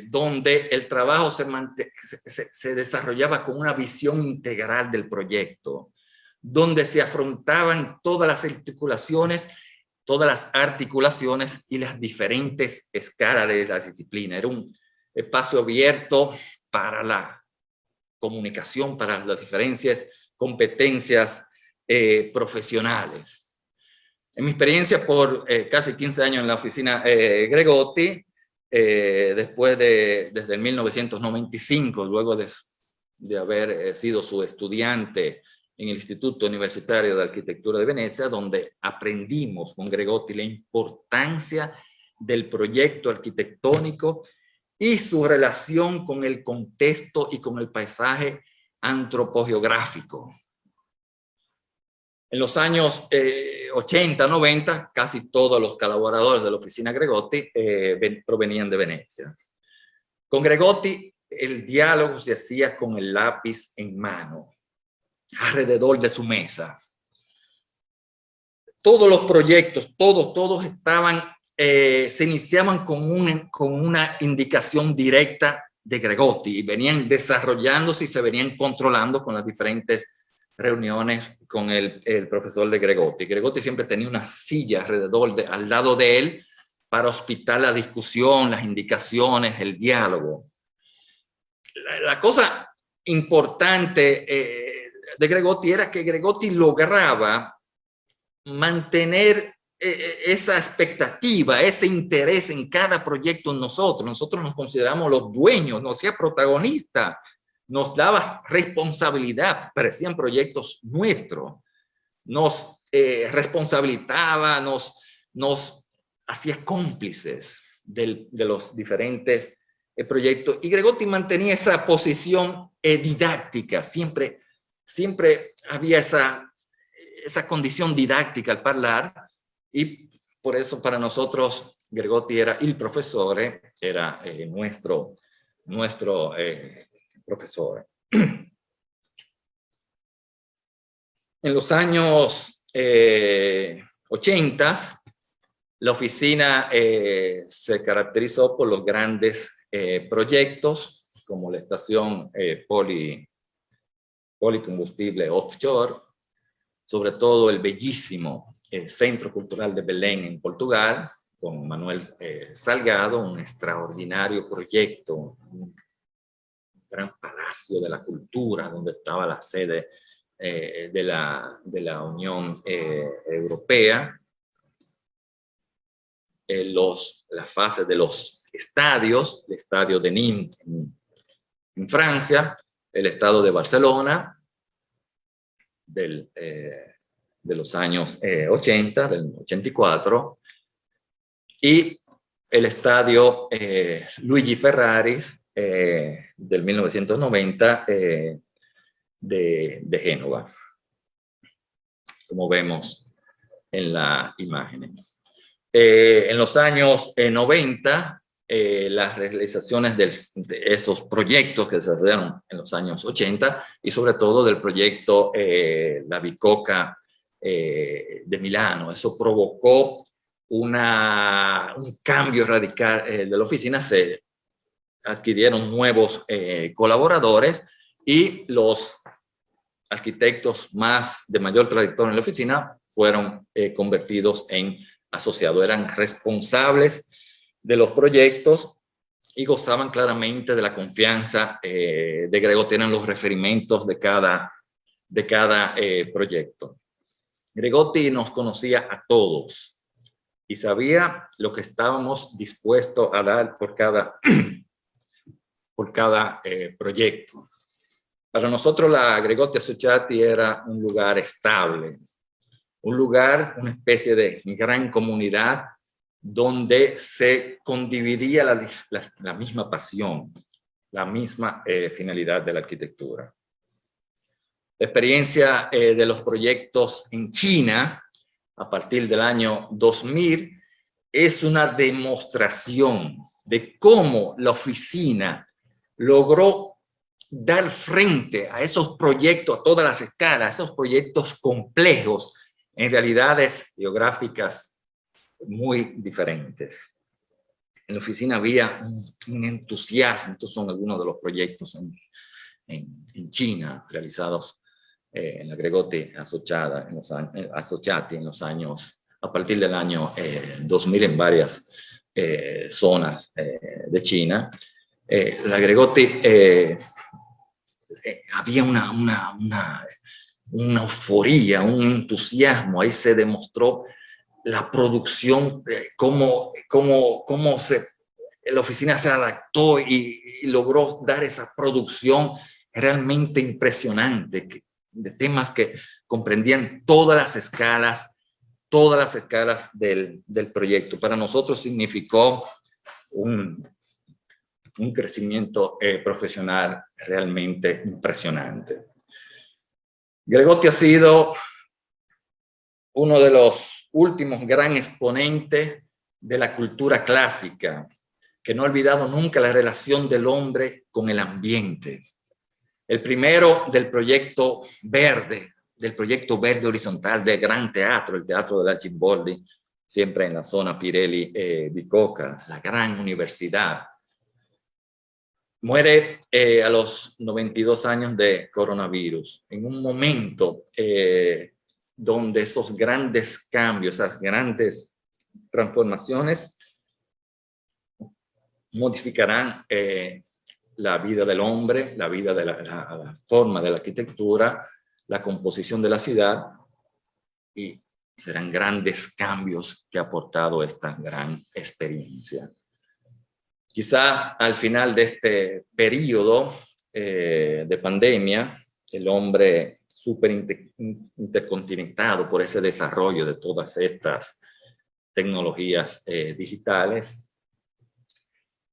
donde el trabajo se desarrollaba con una visión integral del proyecto, donde se afrontaban todas las articulaciones y las diferentes escalas de la disciplina. Era un espacio abierto para la comunicación, para las diferentes competencias profesionales. En mi experiencia por casi 15 años en la oficina Gregotti, desde el 1995, luego de haber sido su estudiante en el Instituto Universitario de Arquitectura de Venecia, donde aprendimos con Gregotti la importancia del proyecto arquitectónico y su relación con el contexto y con el paisaje antropogeográfico. En los años 80, 90, casi todos los colaboradores de la oficina Gregotti provenían de Venecia. Con Gregotti, el diálogo se hacía con el lápiz en mano, alrededor de su mesa. Todos los proyectos, todos estaban, se iniciaban con una indicación directa de Gregotti y venían desarrollándose y se venían controlando con las diferentes reuniones con el profesor de Gregotti. Gregotti siempre tenía una silla al lado de él para hospitar la discusión, las indicaciones, el diálogo. La cosa importante de Gregotti era que Gregotti lograba mantener esa expectativa, ese interés en cada proyecto en nosotros. Nosotros nos consideramos los dueños, nos hacía protagonistas, nos daba responsabilidad, parecían proyectos nuestros, nos responsabilizaba, nos hacía cómplices de los diferentes proyectos. Y Gregotti mantenía esa posición didáctica, siempre había esa condición didáctica al hablar, y por eso para nosotros Gregotti era il professore, era nuestro profesor. En los años 80, la oficina se caracterizó por los grandes proyectos, como la estación policombustible offshore, sobre todo el bellísimo Centro Cultural de Belém en Portugal, con Manuel Salgado, un extraordinario proyecto, un gran palacio de la cultura, donde estaba la sede de la Unión Europea. La fase de los estadios, el estadio de Nîmes en Francia, el estadio de Barcelona, de los años 80, del 84, y el estadio Luigi Ferrari del 1990 de Génova, como vemos en la imagen. En los años 90, las realizaciones de esos proyectos que se hicieron en los años 80 y sobre todo del proyecto La Bicocca de Milano, eso provocó un cambio radical de la oficina. Se adquirieron nuevos colaboradores y los arquitectos de mayor trayectoria en la oficina fueron convertidos en asociados, eran responsables de los proyectos y gozaban claramente de la confianza de Gregotti, eran los referimentos de cada proyecto. Gregotti nos conocía a todos y sabía lo que estábamos dispuestos a dar por cada proyecto. Para nosotros la Gregotti Associati era un lugar estable, un lugar, una especie de gran comunidad donde se condividía la misma pasión, la misma finalidad de la arquitectura. La experiencia de los proyectos en China a partir del año 2000 es una demostración de cómo la oficina logró dar frente a esos proyectos a todas las escalas, esos proyectos complejos en realidades geográficas muy diferentes. En la oficina había un entusiasmo. Estos son algunos de los proyectos en China realizados en la Gregotti Associati en los años, a partir del año 2000 en varias zonas de China. La Gregotti había una euforia, un entusiasmo. Ahí se demostró la producción, cómo la oficina se adaptó y logró dar esa producción realmente impresionante, de temas que comprendían todas las escalas del proyecto. Para nosotros significó un crecimiento profesional realmente impresionante. Gregotti ha sido uno de los últimos gran exponentes de la cultura clásica, que no ha olvidado nunca la relación del hombre con el ambiente. El primero del proyecto verde horizontal del Gran Teatro, el Teatro della Gimboldi, siempre en la zona Pirelli-Bicocca, la gran universidad. Muere a los 92 años de coronavirus, en un momento donde esos grandes cambios, esas grandes transformaciones modificarán la vida del hombre, la vida de la forma de la arquitectura, la composición de la ciudad, y serán grandes cambios que ha aportado esta gran experiencia. Quizás al final de este periodo de pandemia, el hombre súper intercontinentado por ese desarrollo de todas estas tecnologías digitales,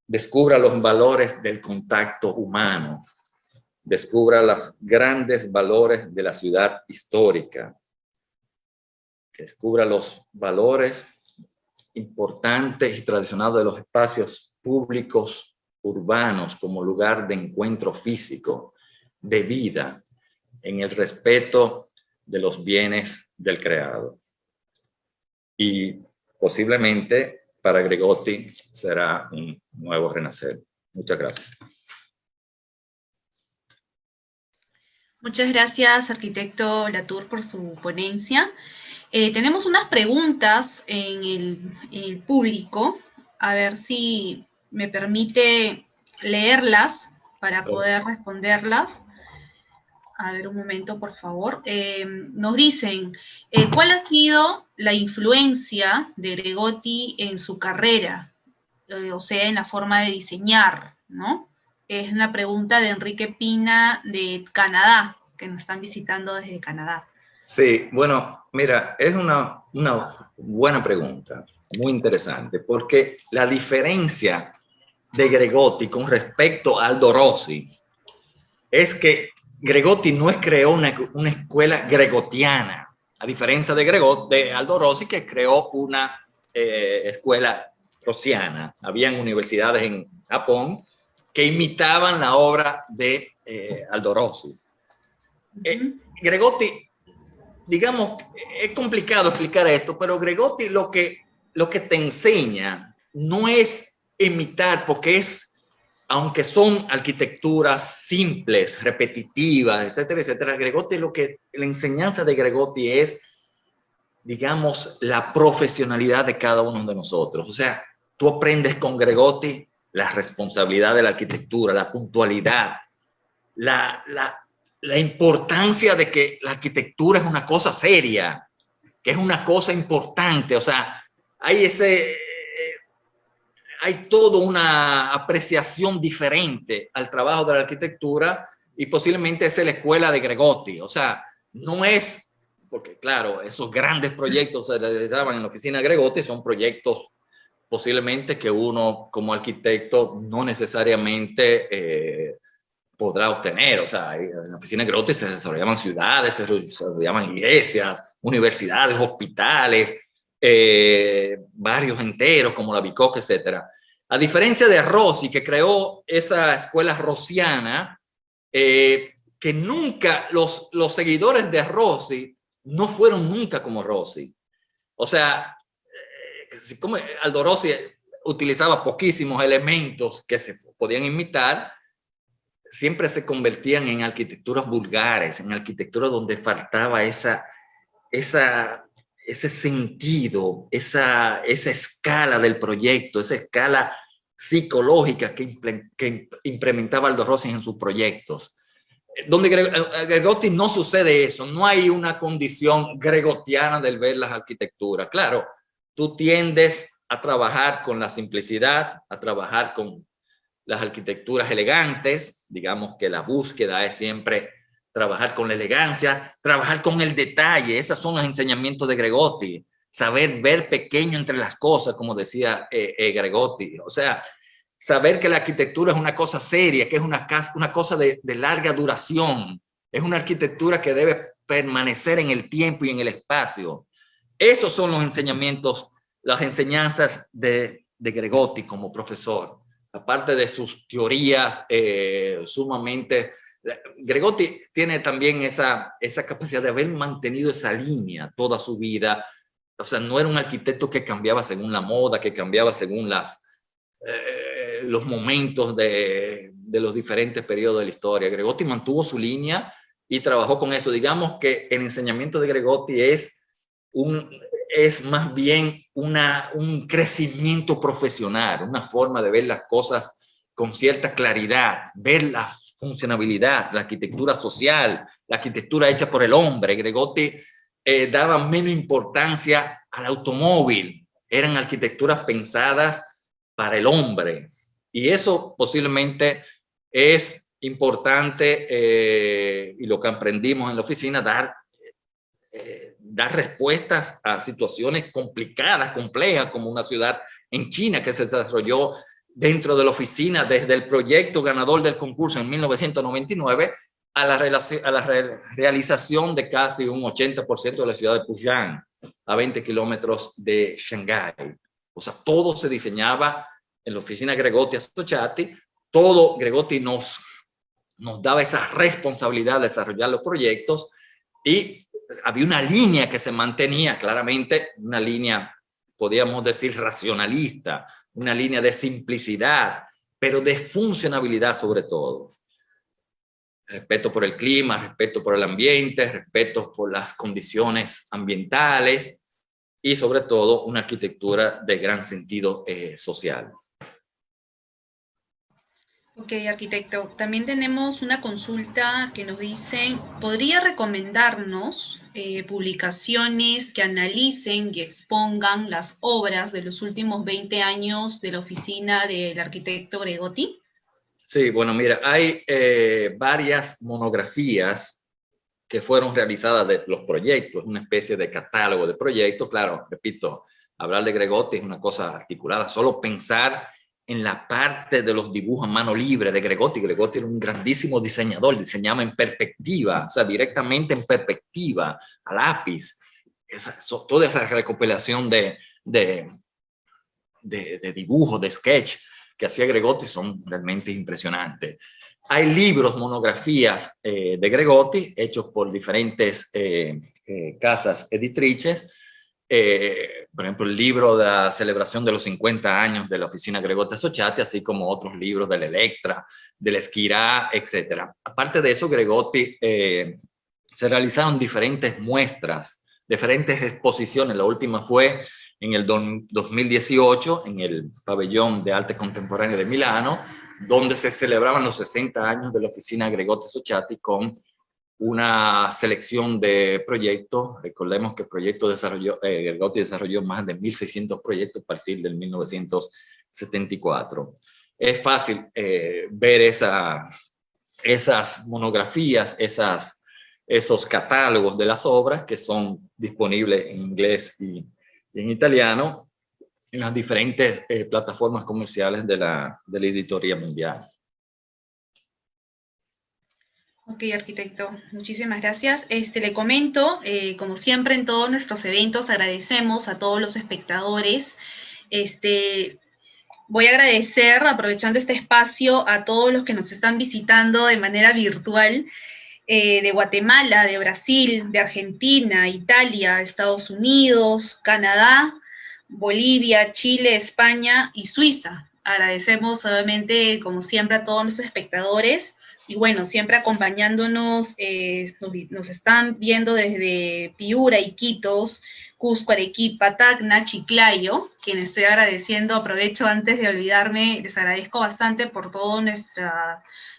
descubra los valores del contacto humano, descubra los grandes valores de la ciudad histórica, descubra los valores importantes y tradicionales de los espacios públicos urbanos como lugar de encuentro físico, de vida, en el respeto de los bienes del creado. Y posiblemente para Gregotti será un nuevo renacer. Muchas gracias. Muchas gracias, arquitecto Latour, por su ponencia. Tenemos unas preguntas en el público, a ver si me permite leerlas para poder responderlas. A ver, un momento, por favor. Nos dicen, ¿cuál ha sido la influencia de Gregotti en su carrera? O sea, en la forma de diseñar, ¿no? Es una pregunta de Enrique Pina de Canadá, que nos están visitando desde Canadá. Sí, bueno, mira, es una buena pregunta, muy interesante, porque la diferencia de Gregotti con respecto a Aldo Rossi es que Gregotti no creó una escuela gregotiana, a diferencia de Aldo Rossi, que creó una escuela rossiana. Habían universidades en Japón que imitaban la obra de Aldo Rossi. Gregotti, digamos, es complicado explicar esto, pero Gregotti lo que te enseña no es imitar, porque aunque son arquitecturas simples, repetitivas, etcétera, etcétera, Gregotti, la enseñanza de Gregotti es, digamos, la profesionalidad de cada uno de nosotros. O sea, tú aprendes con Gregotti la responsabilidad de la arquitectura, la puntualidad, la importancia de que la arquitectura es una cosa seria, que es una cosa importante. O sea, hay toda una apreciación diferente al trabajo de la arquitectura, y posiblemente esa es la escuela de Gregotti. O sea, no es, porque claro, esos grandes proyectos se realizaban en la oficina de Gregotti, son proyectos posiblemente que uno como arquitecto no necesariamente podrá obtener. O sea, en la oficina de Gregotti se desarrollaban ciudades, se desarrollaban iglesias, universidades, hospitales, barrios enteros como la Bicoque, etcétera. A diferencia de Rossi, que creó esa escuela rossiana, que nunca, los seguidores de Rossi no fueron nunca como Rossi. O sea, como Aldo Rossi utilizaba poquísimos elementos que se podían imitar, siempre se convertían en arquitecturas vulgares, en arquitecturas donde faltaba ese sentido, esa escala del proyecto, esa escala psicológica que implementaba Aldo Rossi en sus proyectos. Donde Gregotti no sucede eso, no hay una condición gregotiana del ver las arquitecturas. Claro, tú tiendes a trabajar con la simplicidad, a trabajar con las arquitecturas elegantes, digamos que la búsqueda es siempre trabajar con la elegancia, trabajar con el detalle. Esos son los enseñamientos de Gregotti, saber ver pequeño entre las cosas, como decía Gregotti. O sea, saber que la arquitectura es una cosa seria, que es una cosa de larga duración, es una arquitectura que debe permanecer en el tiempo y en el espacio. Esos son los enseñamientos, las enseñanzas de Gregotti como profesor. Aparte de sus teorías sumamente... Gregotti tiene también esa capacidad de haber mantenido esa línea toda su vida. O sea, no era un arquitecto que cambiaba según la moda, que cambiaba según los momentos de los diferentes periodos de la historia. Gregotti mantuvo su línea y trabajó con eso. Digamos que el enseñamiento de Gregotti es más bien un crecimiento profesional, una forma de ver las cosas con cierta claridad, ver la funcionabilidad, la arquitectura social, la arquitectura hecha por el hombre. Gregotti daba menos importancia al automóvil, eran arquitecturas pensadas para el hombre, y eso posiblemente es importante, y lo que aprendimos en la oficina, dar respuestas a situaciones complicadas, complejas, como una ciudad en China que se desarrolló dentro de la oficina desde el proyecto ganador del concurso en 1999 a la realización de casi un 80% de la ciudad de Puyang, a 20 kilómetros de Shanghái. O sea, todo se diseñaba en la oficina Gregotti Associati, todo Gregotti nos daba esa responsabilidad de desarrollar los proyectos y había una línea que se mantenía claramente, una línea, podríamos decir, racionalista, una línea de simplicidad, pero de funcionabilidad sobre todo. Respeto por el clima, respeto por el ambiente, respeto por las condiciones ambientales y sobre todo una arquitectura de gran sentido social. Ok, arquitecto. También tenemos una consulta que nos dicen, ¿podría recomendarnos publicaciones que analicen y expongan las obras de los últimos 20 años de la oficina del arquitecto Gregotti? Sí, bueno, mira, hay varias monografías que fueron realizadas de los proyectos, una especie de catálogo de proyectos. Claro, repito, hablar de Gregotti es una cosa articulada, solo pensar en la parte de los dibujos a mano libre de Gregotti. Gregotti era un grandísimo diseñador, diseñaba en perspectiva, o sea, directamente en perspectiva, a lápiz. Toda esa recopilación de dibujos, de sketch que hacía Gregotti son realmente impresionantes. Hay libros, monografías de Gregotti hechos por diferentes casas editrices. Por ejemplo, el libro de la celebración de los 50 años de la oficina Gregotti Associati, así como otros libros del Electra, del Esquirá, etc. Aparte de eso, Gregotti se realizaron diferentes muestras, diferentes exposiciones. La última fue en el 2018 en el Pabellón de Arte Contemporáneo de Milano, donde se celebraban los 60 años de la oficina Gregotti Associati con una selección de proyectos. Recordemos que Gregotti desarrolló más de 1.600 proyectos a partir del 1974. Es fácil ver esas monografías, esos catálogos de las obras que son disponibles en inglés y en italiano en las diferentes plataformas comerciales de la editoría mundial. Ok, arquitecto, muchísimas gracias. Le comento, como siempre en todos nuestros eventos, agradecemos a todos los espectadores. Voy a agradecer, aprovechando este espacio, a todos los que nos están visitando de manera virtual, de Guatemala, de Brasil, de Argentina, Italia, Estados Unidos, Canadá, Bolivia, Chile, España y Suiza. Agradecemos obviamente, como siempre, a todos nuestros espectadores. Y bueno, siempre acompañándonos, nos están viendo desde Piura, Iquitos, Cusco, Arequipa, Tacna, Chiclayo, quienes estoy agradeciendo. Aprovecho antes de olvidarme, les agradezco bastante por todo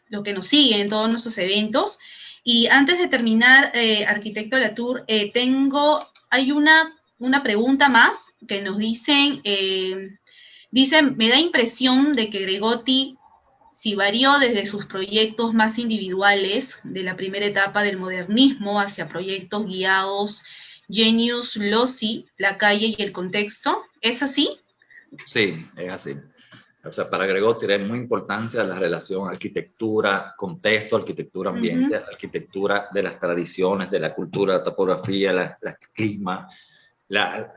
lo que nos sigue en todos nuestros eventos. Y antes de terminar, arquitecto Latour, hay una pregunta más que nos dicen, me da impresión de que Gregotti, si varió desde sus proyectos más individuales, de la primera etapa del modernismo, hacia proyectos guiados, Genius, Loci, La Calle y el Contexto, ¿es así? Sí, es así. O sea, para Gregotti era muy importante la relación arquitectura-contexto, arquitectura-ambiente, arquitectura de las tradiciones, de la cultura, la topografía, el clima, la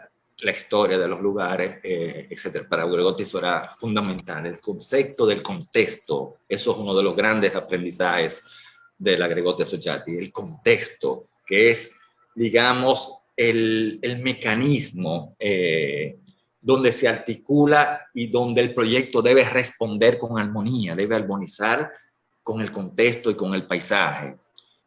historia de los lugares, etc. Para Gregotti eso era fundamental. El concepto del contexto, eso es uno de los grandes aprendizajes de la Gregotti Associati. El contexto, que es, digamos, el mecanismo donde se articula y donde el proyecto debe responder con armonía, debe armonizar con el contexto y con el paisaje.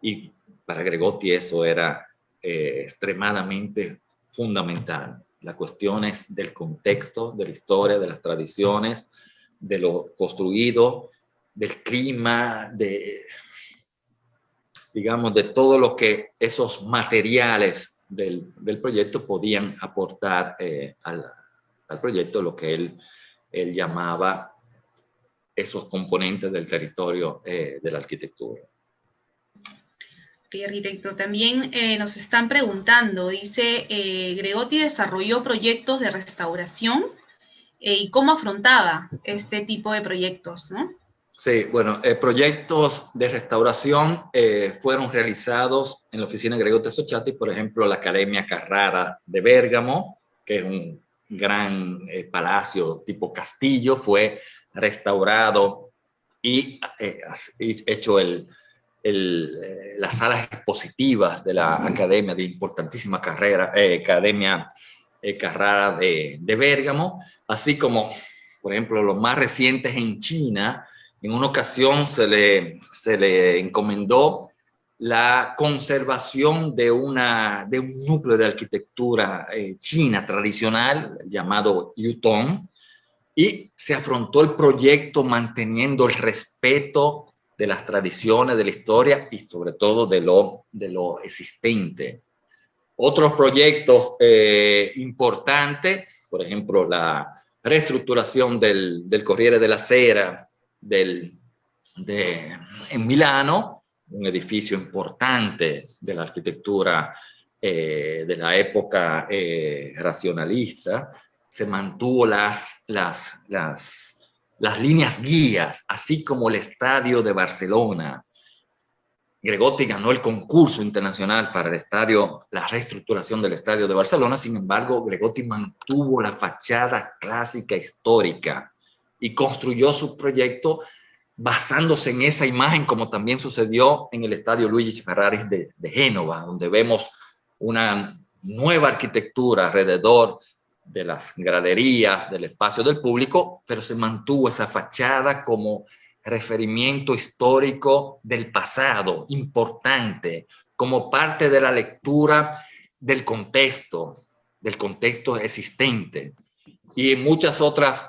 Y para Gregotti eso era extremadamente fundamental. Las cuestiones del contexto, de la historia, de las tradiciones, de lo construido, del clima, digamos, de todo lo que esos materiales del proyecto podían aportar al proyecto, lo que él llamaba esos componentes del territorio de la arquitectura. Sí, arquitecto. También nos están preguntando, dice, Gregotti desarrolló proyectos de restauración y cómo afrontaba este tipo de proyectos, ¿no? Sí, bueno, proyectos de restauración fueron realizados en la oficina Gregotti Associati, por ejemplo, la Academia Carrara de Bérgamo, que es gran palacio tipo castillo, fue restaurado y hecho las salas expositivas de la academia, de importantísima academia Carrara de Bérgamo, así como, por ejemplo, los más recientes en China. En una ocasión se le encomendó la conservación de un núcleo de arquitectura china tradicional llamado Yutong, y se afrontó el proyecto manteniendo el respeto de las tradiciones, de la historia y sobre todo de lo existente. Otros proyectos importantes, por ejemplo, la reestructuración del Corriere della Sera en Milano, un edificio importante de la arquitectura de la época racionalista. Se mantuvo las líneas guías, así como el estadio de Barcelona. Gregotti ganó el concurso internacional para la reestructuración del estadio de Barcelona. Sin embargo, Gregotti mantuvo la fachada clásica histórica y construyó su proyecto basándose en esa imagen, como también sucedió en el estadio Luigi Ferrari de Génova, donde vemos una nueva arquitectura alrededor de las graderías, del espacio del público, pero se mantuvo esa fachada como referimiento histórico del pasado, importante, como parte de la lectura del contexto existente. Y en muchos otros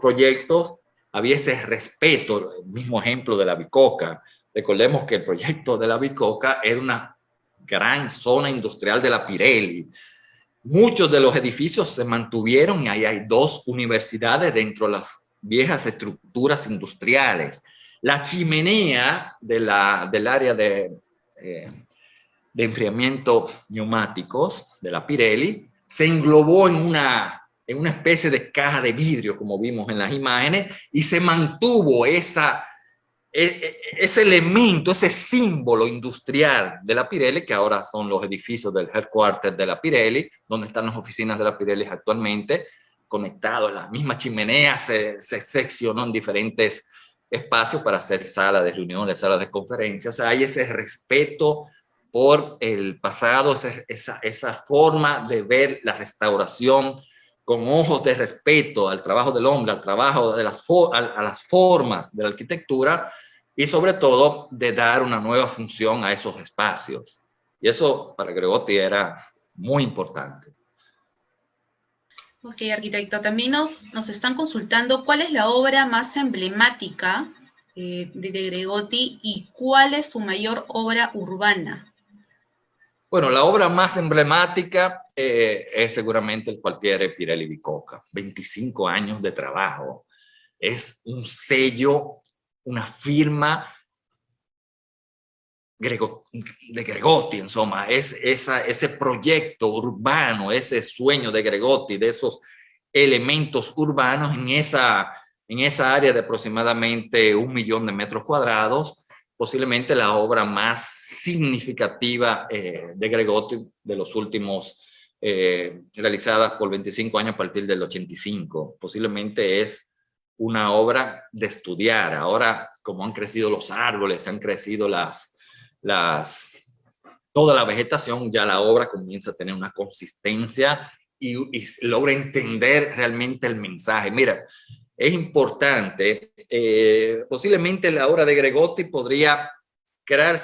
proyectos había ese respeto, el mismo ejemplo de la Bicocca. Recordemos que el proyecto de la Bicocca era una gran zona industrial de la Pirelli. Muchos de los edificios se mantuvieron y ahí hay 2 universidades dentro de las viejas estructuras industriales. La chimenea del área de enfriamiento neumáticos de la Pirelli se englobó en una especie de caja de vidrio, como vimos en las imágenes, y se mantuvo ese elemento, ese símbolo industrial de la Pirelli, que ahora son los edificios del headquarter de la Pirelli, donde están las oficinas de la Pirelli actualmente, conectados. La misma chimenea se seccionó en diferentes espacios para hacer salas de reuniones, salas de conferencias. O sea, hay ese respeto por el pasado, esa forma de ver la restauración con ojos de respeto al trabajo del hombre, al trabajo de a las formas de la arquitectura, y sobre todo de dar una nueva función a esos espacios. Y eso para Gregotti era muy importante. Ok, arquitecto, también nos están consultando cuál es la obra más emblemática de Gregotti y cuál es su mayor obra urbana. Bueno, la obra más emblemática es seguramente el Quartiere Pirelli Bicocca. 25 años de trabajo. Es un sello, una firma de Gregotti, insomma, es ese proyecto urbano, ese sueño de Gregotti, de esos elementos urbanos en esa área de aproximadamente 1 millón de metros cuadrados, posiblemente la obra más significativa de Gregotti de los últimos, realizadas por 25 años a partir del 85. Posiblemente es una obra de estudiar. Ahora, como han crecido los árboles, han crecido toda la vegetación, ya la obra comienza a tener una consistencia y logra entender realmente el mensaje. Mira, es importante, posiblemente la obra de Gregotti podría crear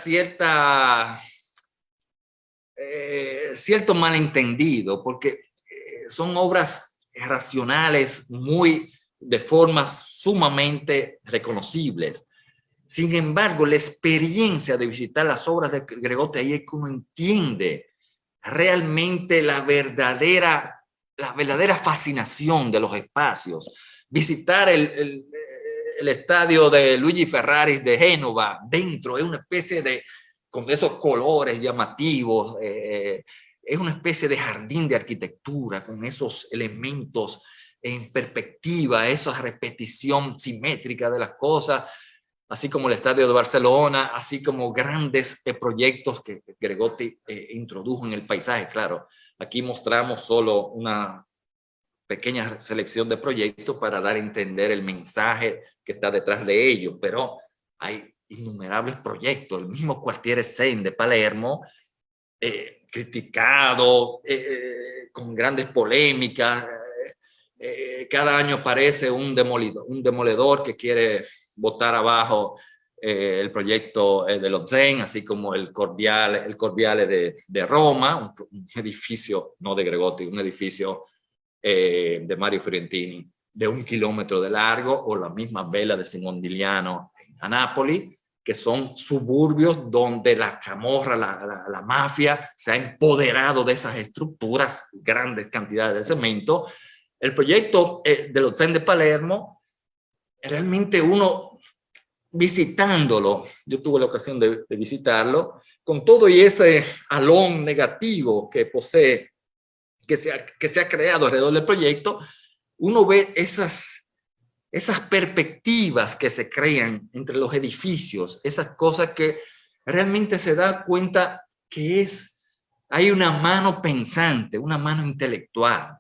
cierto malentendido, porque son obras racionales de formas sumamente reconocibles. Sin embargo, la experiencia de visitar las obras de Gregotti, ahí es que uno entiende realmente la verdadera fascinación de los espacios. Visitar el estadio de Luigi Ferrari de Génova, dentro, es una especie con esos colores llamativos, es una especie de jardín de arquitectura, con esos elementos en perspectiva, esa repetición simétrica de las cosas, así como el estadio de Barcelona, así como grandes proyectos que Gregotti introdujo en el paisaje. Claro, aquí mostramos solo una pequeña selección de proyectos para dar a entender el mensaje que está detrás de ellos, pero hay innumerables proyectos. El mismo Quartiere Zen de Palermo, criticado, con grandes polémicas. Cada año aparece un demoledor que quiere botar abajo el proyecto de los Zen, así como el Corviale de Roma, un edificio, no de Gregotti, un edificio de Mario Fiorentini de 1 kilómetro de largo, o la misma Vela de Simondiliano a Nápoli, que son suburbios donde la camorra, la mafia, se ha empoderado de esas estructuras, grandes cantidades de cemento. El proyecto de los Zen de Palermo, realmente uno visitándolo, yo tuve la ocasión de visitarlo, con todo y ese alón negativo que posee, que se ha creado alrededor del proyecto, uno ve esas perspectivas que se crean entre los edificios, esas cosas que realmente se da cuenta que hay una mano pensante, una mano intelectual,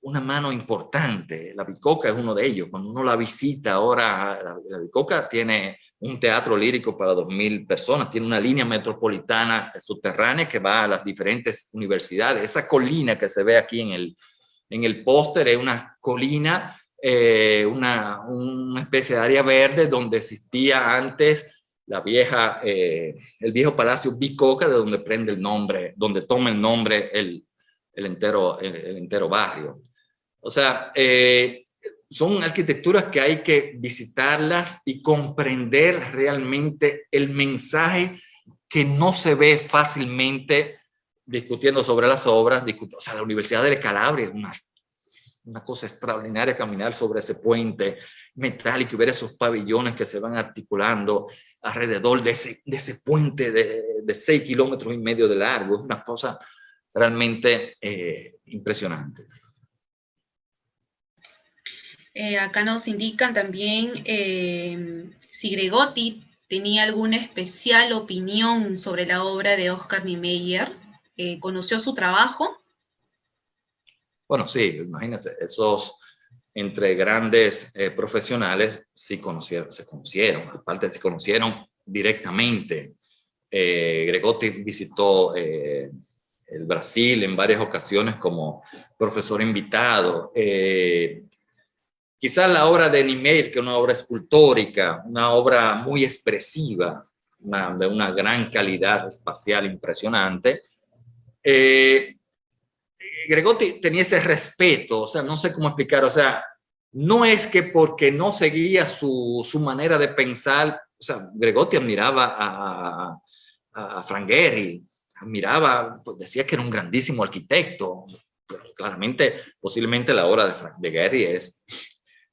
una mano importante. La Bicocca es uno de ellos. Cuando uno la visita ahora, la Bicocca tiene un teatro lírico para 2.000 personas, tiene una línea metropolitana subterránea que va a las diferentes universidades. Esa colina que se ve aquí en el póster es una colina, una especie de área verde donde existía antes el viejo Palacio Bicocca, de donde prende el nombre, donde toma el nombre el entero barrio. O sea, son arquitecturas que hay que visitarlas y comprender realmente el mensaje que no se ve fácilmente discutiendo sobre las obras. O sea, la Universidad de Calabria es una cosa extraordinaria, caminar sobre ese puente metálico y ver esos pabellones que se van articulando alrededor de ese puente de 6,5 kilómetros de largo. Es una cosa realmente impresionante. Acá nos indican también si Gregotti tenía alguna especial opinión sobre la obra de Oscar Niemeyer. ¿Conoció su trabajo? Bueno, sí, imagínense, esos entre grandes profesionales se conocieron, aparte se conocieron directamente. Gregotti visitó el Brasil en varias ocasiones como profesor invitado. Quizás la obra de Niemeyer, que es una obra escultórica, una obra muy expresiva, de una gran calidad espacial impresionante, Gregotti tenía ese respeto, o sea, no sé cómo explicar, o sea, no es que porque no seguía su manera de pensar, o sea, Gregotti admiraba a Frank Gehry, admiraba, pues decía que era un grandísimo arquitecto, pero claramente, posiblemente la obra de Gehry es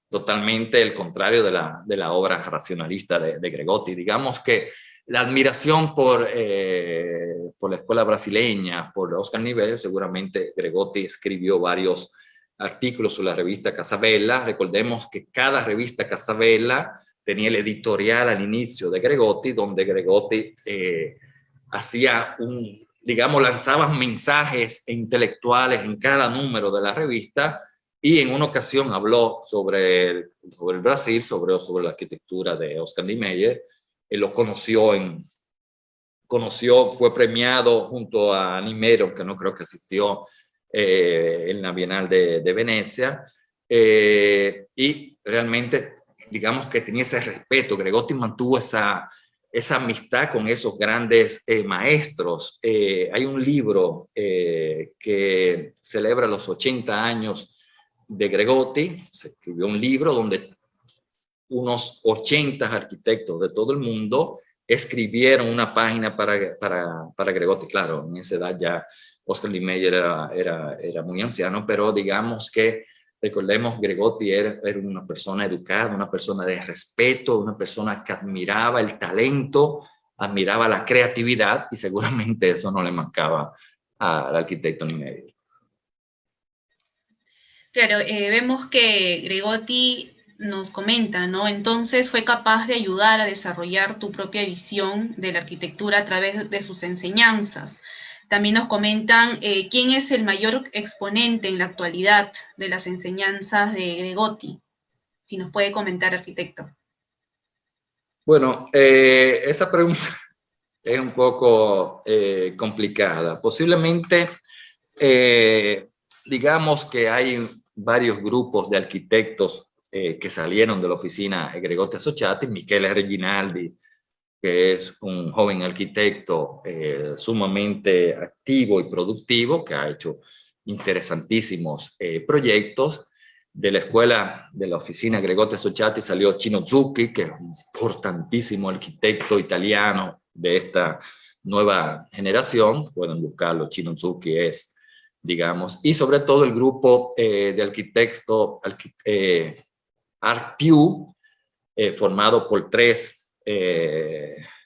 totalmente el contrario de la obra racionalista de Gregotti. Digamos que la admiración por la escuela brasileña, por Oscar Niemeyer, seguramente Gregotti escribió varios artículos sobre la revista Casabella. Recordemos que cada revista Casabella tenía el editorial al inicio de Gregotti, donde Gregotti hacía digamos, lanzaba mensajes intelectuales en cada número de la revista, y en una ocasión habló sobre el Brasil, sobre la arquitectura de Oscar Niemeyer. Él lo conoció, fue premiado junto a Niemeyer, aunque no creo que asistió en la Bienal de Venecia, y realmente, digamos que tenía ese respeto. Gregotti mantuvo esa amistad con esos grandes maestros. Hay un libro que celebra los 80 años de Gregotti. Se escribió un libro donde unos 80 arquitectos de todo el mundo escribieron una página para Gregotti. Claro, en esa edad ya Oscar Niemeyer era muy anciano, pero digamos que, recordemos, Gregotti era una persona educada, una persona de respeto, una persona que admiraba el talento, admiraba la creatividad, y seguramente eso no le mancaba al arquitecto Niemeyer. Claro, vemos que Gregotti nos comenta, ¿no? Entonces fue capaz de ayudar a desarrollar tu propia visión de la arquitectura a través de sus enseñanzas. También nos comentan quién es el mayor exponente en la actualidad de las enseñanzas de Gregotti. Si nos puede comentar, arquitecto. Bueno, esa pregunta es un poco complicada. Posiblemente, digamos que hay varios grupos de arquitectos que salieron de la oficina Gregotti Associati. Michele Reginaldi, que es un joven arquitecto sumamente activo y productivo, que ha hecho interesantísimos proyectos. De la escuela, de la oficina Gregotti Associati, salió Cino Zucchi, que es un importantísimo arquitecto italiano de esta nueva generación. Pueden buscarlo, Cino Zucchi es, digamos, y sobre todo el grupo de arquitectos ARPIU, formado por tres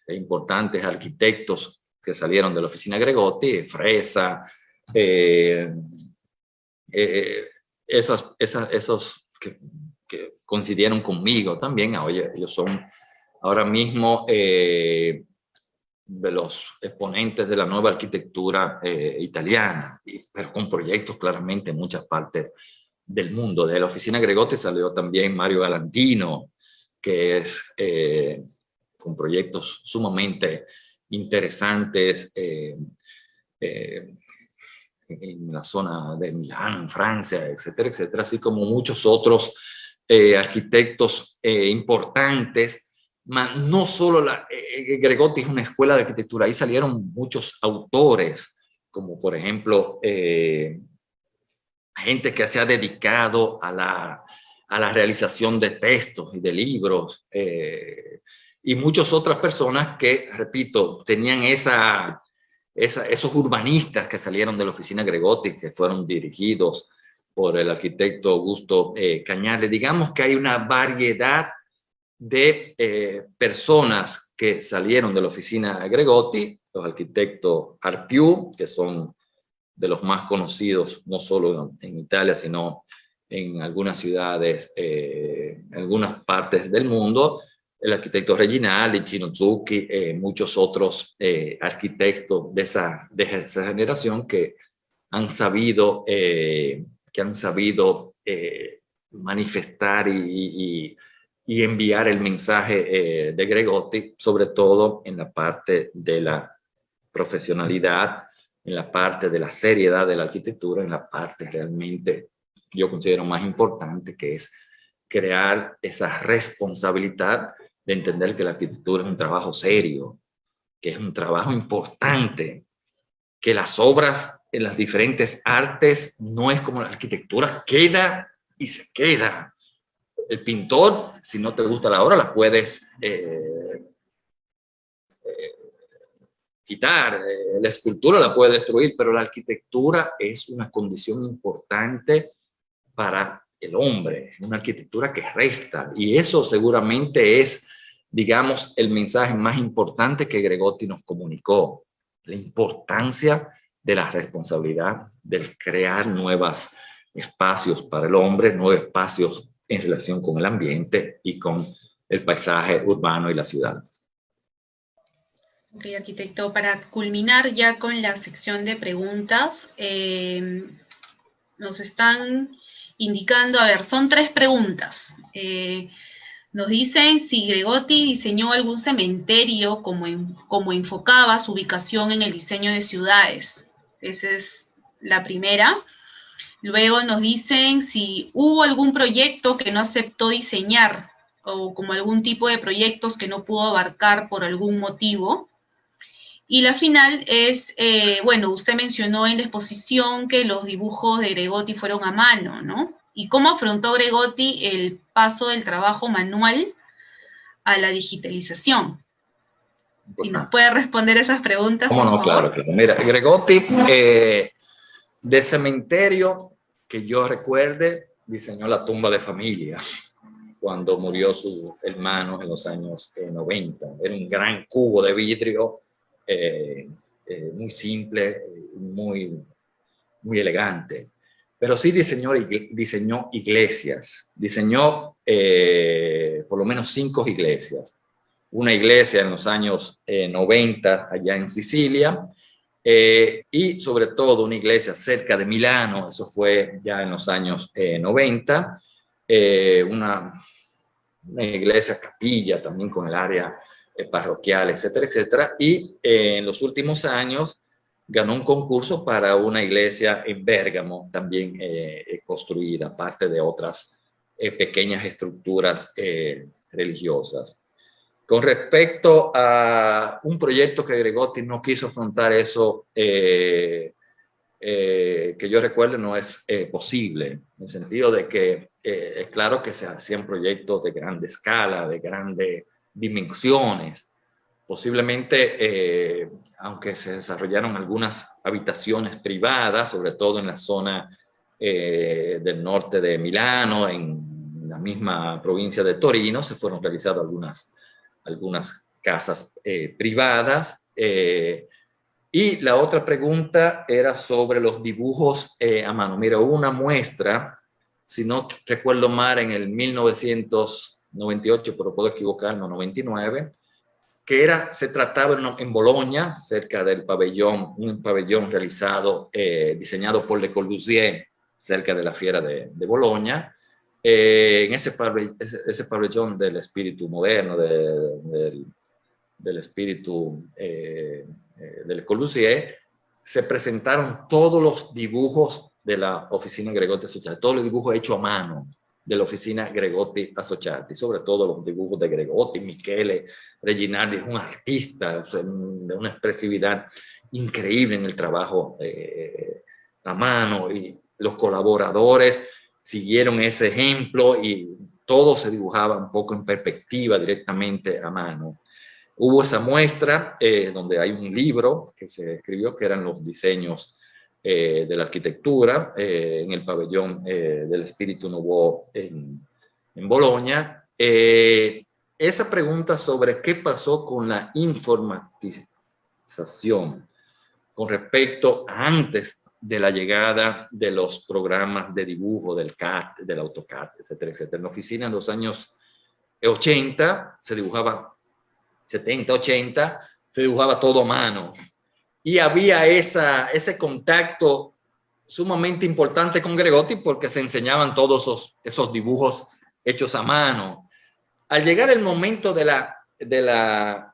importantes arquitectos que salieron de la oficina Gregotti: Fresa, esos que coincidieron conmigo también. Oye, ellos son ahora mismo de los exponentes de la nueva arquitectura italiana, pero con proyectos claramente en muchas partes del mundo. De la oficina Gregotti salió también Mario Galantino, que es con proyectos sumamente interesantes en la zona de Milán, en Francia, etcétera, etcétera, así como muchos otros arquitectos importantes. No solo Gregotti es una escuela de arquitectura, ahí salieron muchos autores, como por ejemplo gente que se ha dedicado a la realización de textos y de libros, y muchas otras personas que, repito, tenían esos urbanistas que salieron de la oficina Gregotti, que fueron dirigidos por el arquitecto Augusto Cañale. Digamos que hay una variedad de personas que salieron de la oficina Gregotti, los arquitectos ARPIU, que son de los más conocidos, no solo en Italia, sino en algunas ciudades, en algunas partes del mundo, el arquitecto Reginaldi, Cino Zucchi, muchos otros arquitectos de esa generación que han sabido manifestar y enviar el mensaje de Gregotti, sobre todo en la parte de la profesionalidad, en la parte de la seriedad de la arquitectura, en la parte realmente, yo considero más importante, que es crear esa responsabilidad de entender que la arquitectura es un trabajo serio, que es un trabajo importante, que las obras en las diferentes artes no es como la arquitectura, queda y se queda. El pintor, si no te gusta la obra, la puedes quitar, la escultura la puede destruir, pero la arquitectura es una condición importante para el hombre, una arquitectura que resta, y eso seguramente es, digamos, el mensaje más importante que Gregotti nos comunicó: la importancia de la responsabilidad de crear nuevos espacios para el hombre, nuevos espacios en relación con el ambiente y con el paisaje urbano y la ciudad. Ok, arquitecto, para culminar ya con la sección de preguntas, nos están indicando, a ver, son 3 preguntas. Nos dicen si Gregotti diseñó algún cementerio, como enfocaba su ubicación en el diseño de ciudades. Esa es la primera. Luego nos dicen si hubo algún proyecto que no aceptó diseñar, o como algún tipo de proyectos que no pudo abarcar por algún motivo. Y la final es, bueno, usted mencionó en la exposición que los dibujos de Gregotti fueron a mano, ¿no? ¿Y cómo afrontó Gregotti el paso del trabajo manual a la digitalización? Si nos puede responder esas preguntas, por favor. Claro, claro. Mira, Gregotti, de cementerio, que yo recuerde, diseñó la tumba de familia cuando murió su hermano en los años 90. Era un gran cubo de vidrio, muy simple, muy elegante. Pero sí diseñó iglesias, diseñó por lo menos 5 iglesias. Una iglesia en los años 90 allá en Sicilia, y sobre todo una iglesia cerca de Milano, eso fue ya en los años 90, una iglesia capilla también con el área parroquial, etcétera, etcétera, y en los últimos años ganó un concurso para una iglesia en Bérgamo, también construida, aparte de otras pequeñas estructuras religiosas. Con respecto a un proyecto que Gregotti no quiso afrontar, eso que yo recuerde no es posible, en el sentido de que es claro que se hacían proyectos de grande escala, de grandes dimensiones. Posiblemente, aunque se desarrollaron algunas habitaciones privadas, sobre todo en la zona del norte de Milano, en la misma provincia de Torino, se fueron realizadas algunas casas privadas. Y la otra pregunta era sobre los dibujos a mano. Mira, hubo una muestra, si no recuerdo mal, en el 1998, pero puedo equivocarme, 99, que se trataba en Bolonia, cerca del pabellón, un pabellón realizado, diseñado por Le Corbusier, cerca de la Fiera de Bolonia, en ese pabellón del espíritu moderno, del espíritu del Corbusier, se presentaron todos los dibujos de la oficina Gregotti Associati, todos los dibujos hechos a mano de la oficina Gregotti Associati, sobre todo los dibujos de Gregotti. Michele Reginaldi es un artista, o sea, de una expresividad increíble en el trabajo a mano, y los colaboradores siguieron ese ejemplo y todo se dibujaba un poco en perspectiva directamente a mano. Hubo esa muestra donde hay un libro que se escribió que eran los diseños de la arquitectura en el pabellón del Espíritu Nouveau en Bolonia. Esa pregunta sobre qué pasó con la informatización con respecto a antes de la llegada de los programas de dibujo, del CAD, del AutoCAD, etcétera, etcétera. En la oficina en los años 80 se dibujaba, 70, 80, se dibujaba todo a mano. Y había ese contacto sumamente importante con Gregotti porque se enseñaban todos esos dibujos hechos a mano. Al llegar el momento de la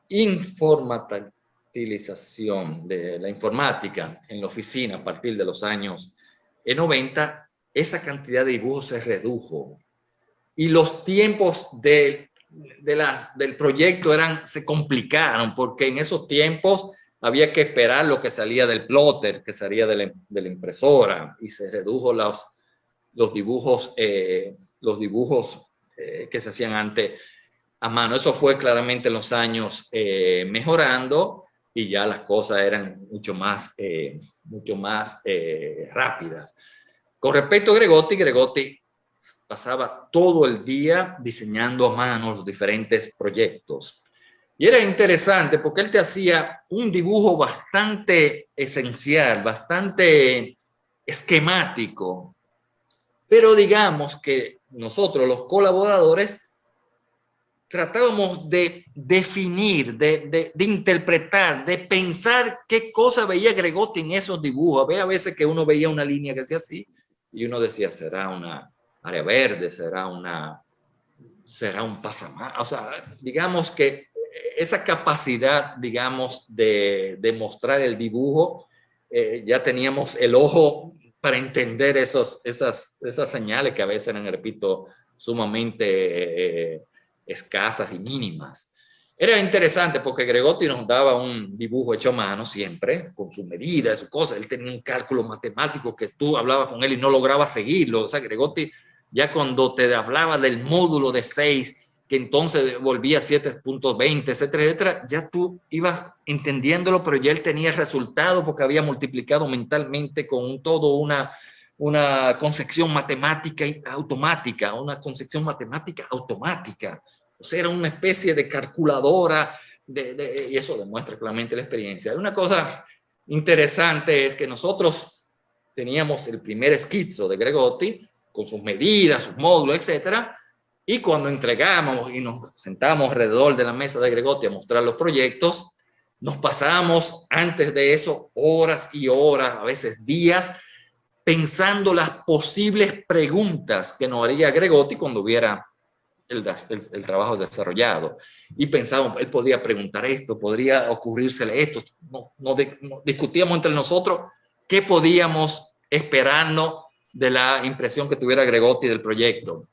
informatización, de la informática en la oficina a partir de los años 90, esa cantidad de dibujos se redujo. Y los tiempos del proyecto se complicaron porque en esos tiempos había que esperar lo que salía del plotter, que salía de la impresora, y se redujo los dibujos que se hacían antes a mano. Eso fue claramente en los años mejorando, y ya las cosas eran mucho más rápidas. Con respecto a Gregotti pasaba todo el día diseñando a mano los diferentes proyectos. Y era interesante porque él te hacía un dibujo bastante esencial, bastante esquemático. Pero digamos que nosotros, los colaboradores, tratábamos de definir, de interpretar, de pensar qué cosa veía Gregotti en esos dibujos. Había a veces que uno veía una línea que hacía así y uno decía, será una área verde, será un pasamano. O sea, digamos que esa capacidad, digamos, de mostrar el dibujo, ya teníamos el ojo para entender esas señales que a veces eran, repito, sumamente escasas y mínimas. Era interesante porque Gregotti nos daba un dibujo hecho a mano siempre, con sus medidas, sus cosas. Él tenía un cálculo matemático que tú hablabas con él y no lograbas seguirlo. O sea, Gregotti, ya cuando te hablaba del módulo de 6, que entonces volvía a 7.20, etcétera, etcétera, ya tú ibas entendiéndolo, pero ya él tenía el resultado porque había multiplicado mentalmente con todo una concepción matemática automática, O sea, era una especie de calculadora, y eso demuestra claramente la experiencia. Una cosa interesante es que nosotros teníamos el primer esquizo de Gregotti, con sus medidas, sus módulos, etcétera, y cuando entregábamos y nos sentábamos alrededor de la mesa de Gregotti a mostrar los proyectos, Nos pasábamos antes de eso horas y horas, a veces días, pensando las posibles preguntas que nos haría Gregotti cuando hubiera el trabajo desarrollado. Y pensábamos, él podría preguntar esto, podría ocurrírsele esto. Nos discutíamos entre nosotros qué podíamos esperarnos de la impresión que tuviera Gregotti del proyecto.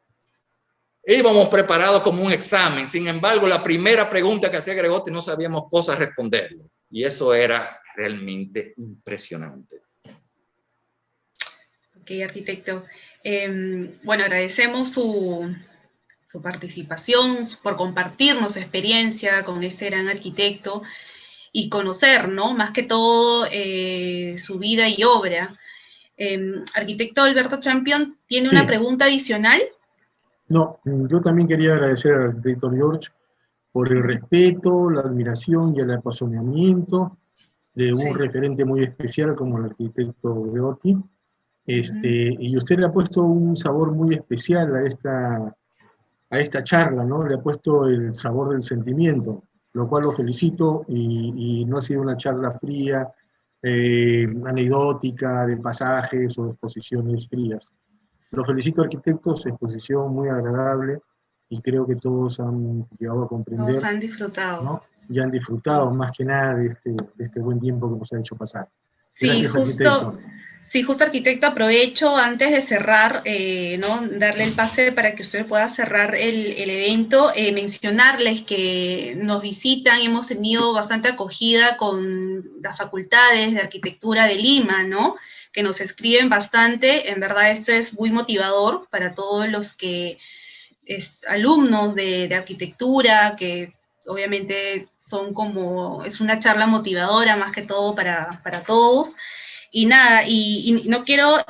Íbamos preparados como un examen. Sin embargo, la primera pregunta que hacía Gregotti no sabíamos cosas responderle. Y eso era realmente impresionante. Ok, arquitecto. Bueno, agradecemos su participación, por compartirnos su experiencia con este gran arquitecto y conocer, ¿no? Más que todo su vida y obra. Arquitecto Alberto Champion, ¿tiene una pregunta adicional? No, yo también quería agradecer al arquitecto George por el respeto, la admiración y el apasionamiento de un referente muy especial como el arquitecto Gregotti. Y usted le ha puesto un sabor muy especial a esta charla, ¿no? Le ha puesto el sabor del sentimiento, lo cual lo felicito y no ha sido una charla fría, anecdótica, de pasajes o de exposiciones frías. Lo felicito, arquitecto, su exposición muy agradable y creo que todos han llegado a comprender. Todos han disfrutado. ¿No? Y han disfrutado más que nada de este buen tiempo que nos ha hecho pasar. Gracias, Sí, arquitecto. Sí, justo, arquitecto, aprovecho antes de cerrar, ¿no? Darle el pase para que usted pueda cerrar el evento, mencionarles que nos visitan, hemos tenido bastante acogida con las facultades de arquitectura de Lima, ¿no? Que nos escriben bastante, en verdad esto es muy motivador para todos los que alumnos de arquitectura, que obviamente son como, es una charla motivadora más que todo para todos. Y nada, y no quiero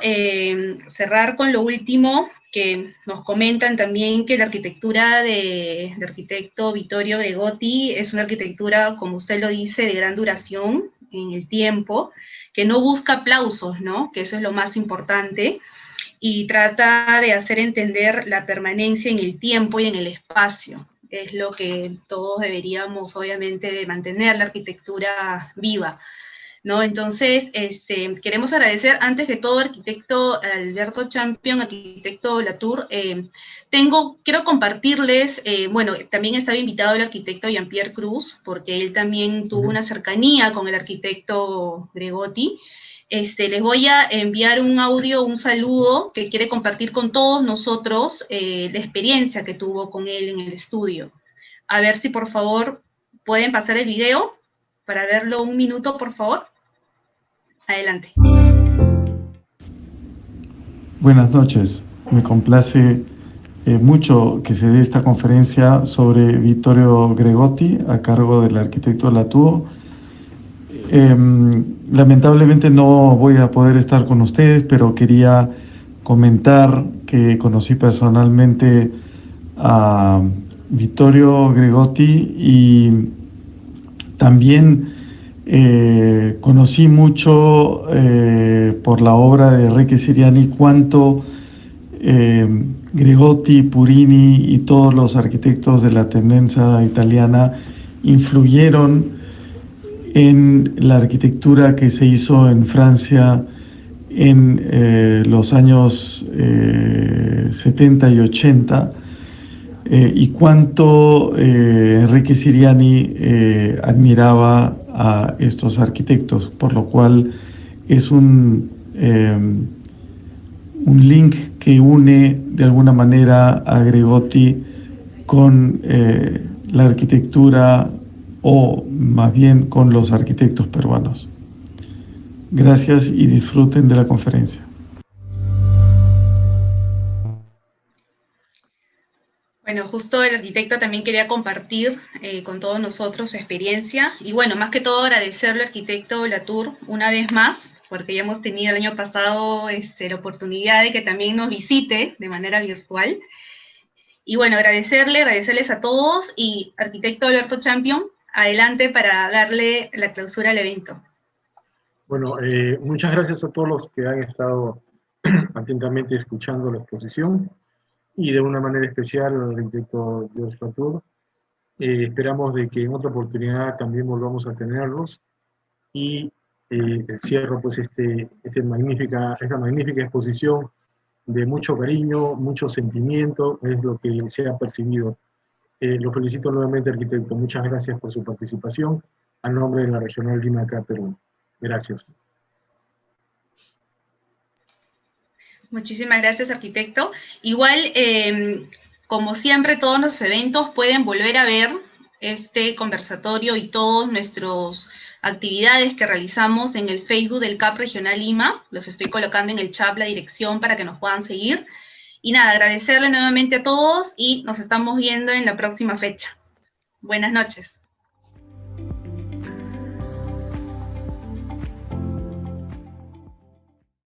cerrar con lo último, que nos comentan también que la arquitectura del arquitecto Vittorio Gregotti es una arquitectura, como usted lo dice, de gran duración en el tiempo, que no busca aplausos, ¿no? Que eso es lo más importante, y trata de hacer entender la permanencia en el tiempo y en el espacio. Es lo que todos deberíamos, obviamente, de mantener la arquitectura viva, ¿no? Entonces, queremos agradecer, antes de todo, arquitecto Alberto Champion, arquitecto Latour. Quiero compartirles, bueno, también estaba invitado el arquitecto Jean-Pierre Cruz, porque él también tuvo una cercanía con el arquitecto Gregotti. Les voy a enviar un audio, un saludo, que quiere compartir con todos nosotros la experiencia que tuvo con él en el estudio. A ver si, por favor, pueden pasar el video para verlo un minuto, por favor. Adelante. Buenas noches. Me complace mucho que se dé esta conferencia sobre Vittorio Gregotti a cargo del arquitecto Latour. Lamentablemente no voy a poder estar con ustedes, pero quería comentar que conocí personalmente a Vittorio Gregotti y también conocí mucho por la obra de Enrique Siriani cuánto Gregotti, Purini y todos los arquitectos de la tendencia italiana influyeron en la arquitectura que se hizo en Francia en los años 70 y 80, y cuánto Enrique Siriani admiraba a estos arquitectos, por lo cual es un link que une de alguna manera a Gregotti con la arquitectura, o más bien con los arquitectos peruanos. Gracias y disfruten de la conferencia. Bueno, justo el arquitecto también quería compartir con todos nosotros su experiencia, y bueno, más que todo agradecerle al arquitecto Latour una vez más, porque ya hemos tenido el año pasado la oportunidad de que también nos visite de manera virtual. Y bueno, agradecerles a todos, y arquitecto Alberto Champion, adelante para darle la clausura al evento. Bueno, muchas gracias a todos los que han estado atentamente escuchando la exposición, y de una manera especial al arquitecto George Latour, Esperamos de que en otra oportunidad también volvamos a tenerlos. Y cierro pues esta magnífica exposición de mucho cariño, mucho sentimiento, es lo que se ha percibido. Lo felicito nuevamente, arquitecto. Muchas gracias por su participación a nombre de la Regional Lima acá, Perú. Gracias. Muchísimas gracias, arquitecto. Igual, como siempre, todos los eventos pueden volver a ver este conversatorio y todas nuestras actividades que realizamos en el Facebook del CAP Regional Lima. Los estoy colocando en el chat la dirección para que nos puedan seguir. Y nada, agradecerle nuevamente a todos y nos estamos viendo en la próxima fecha. Buenas noches.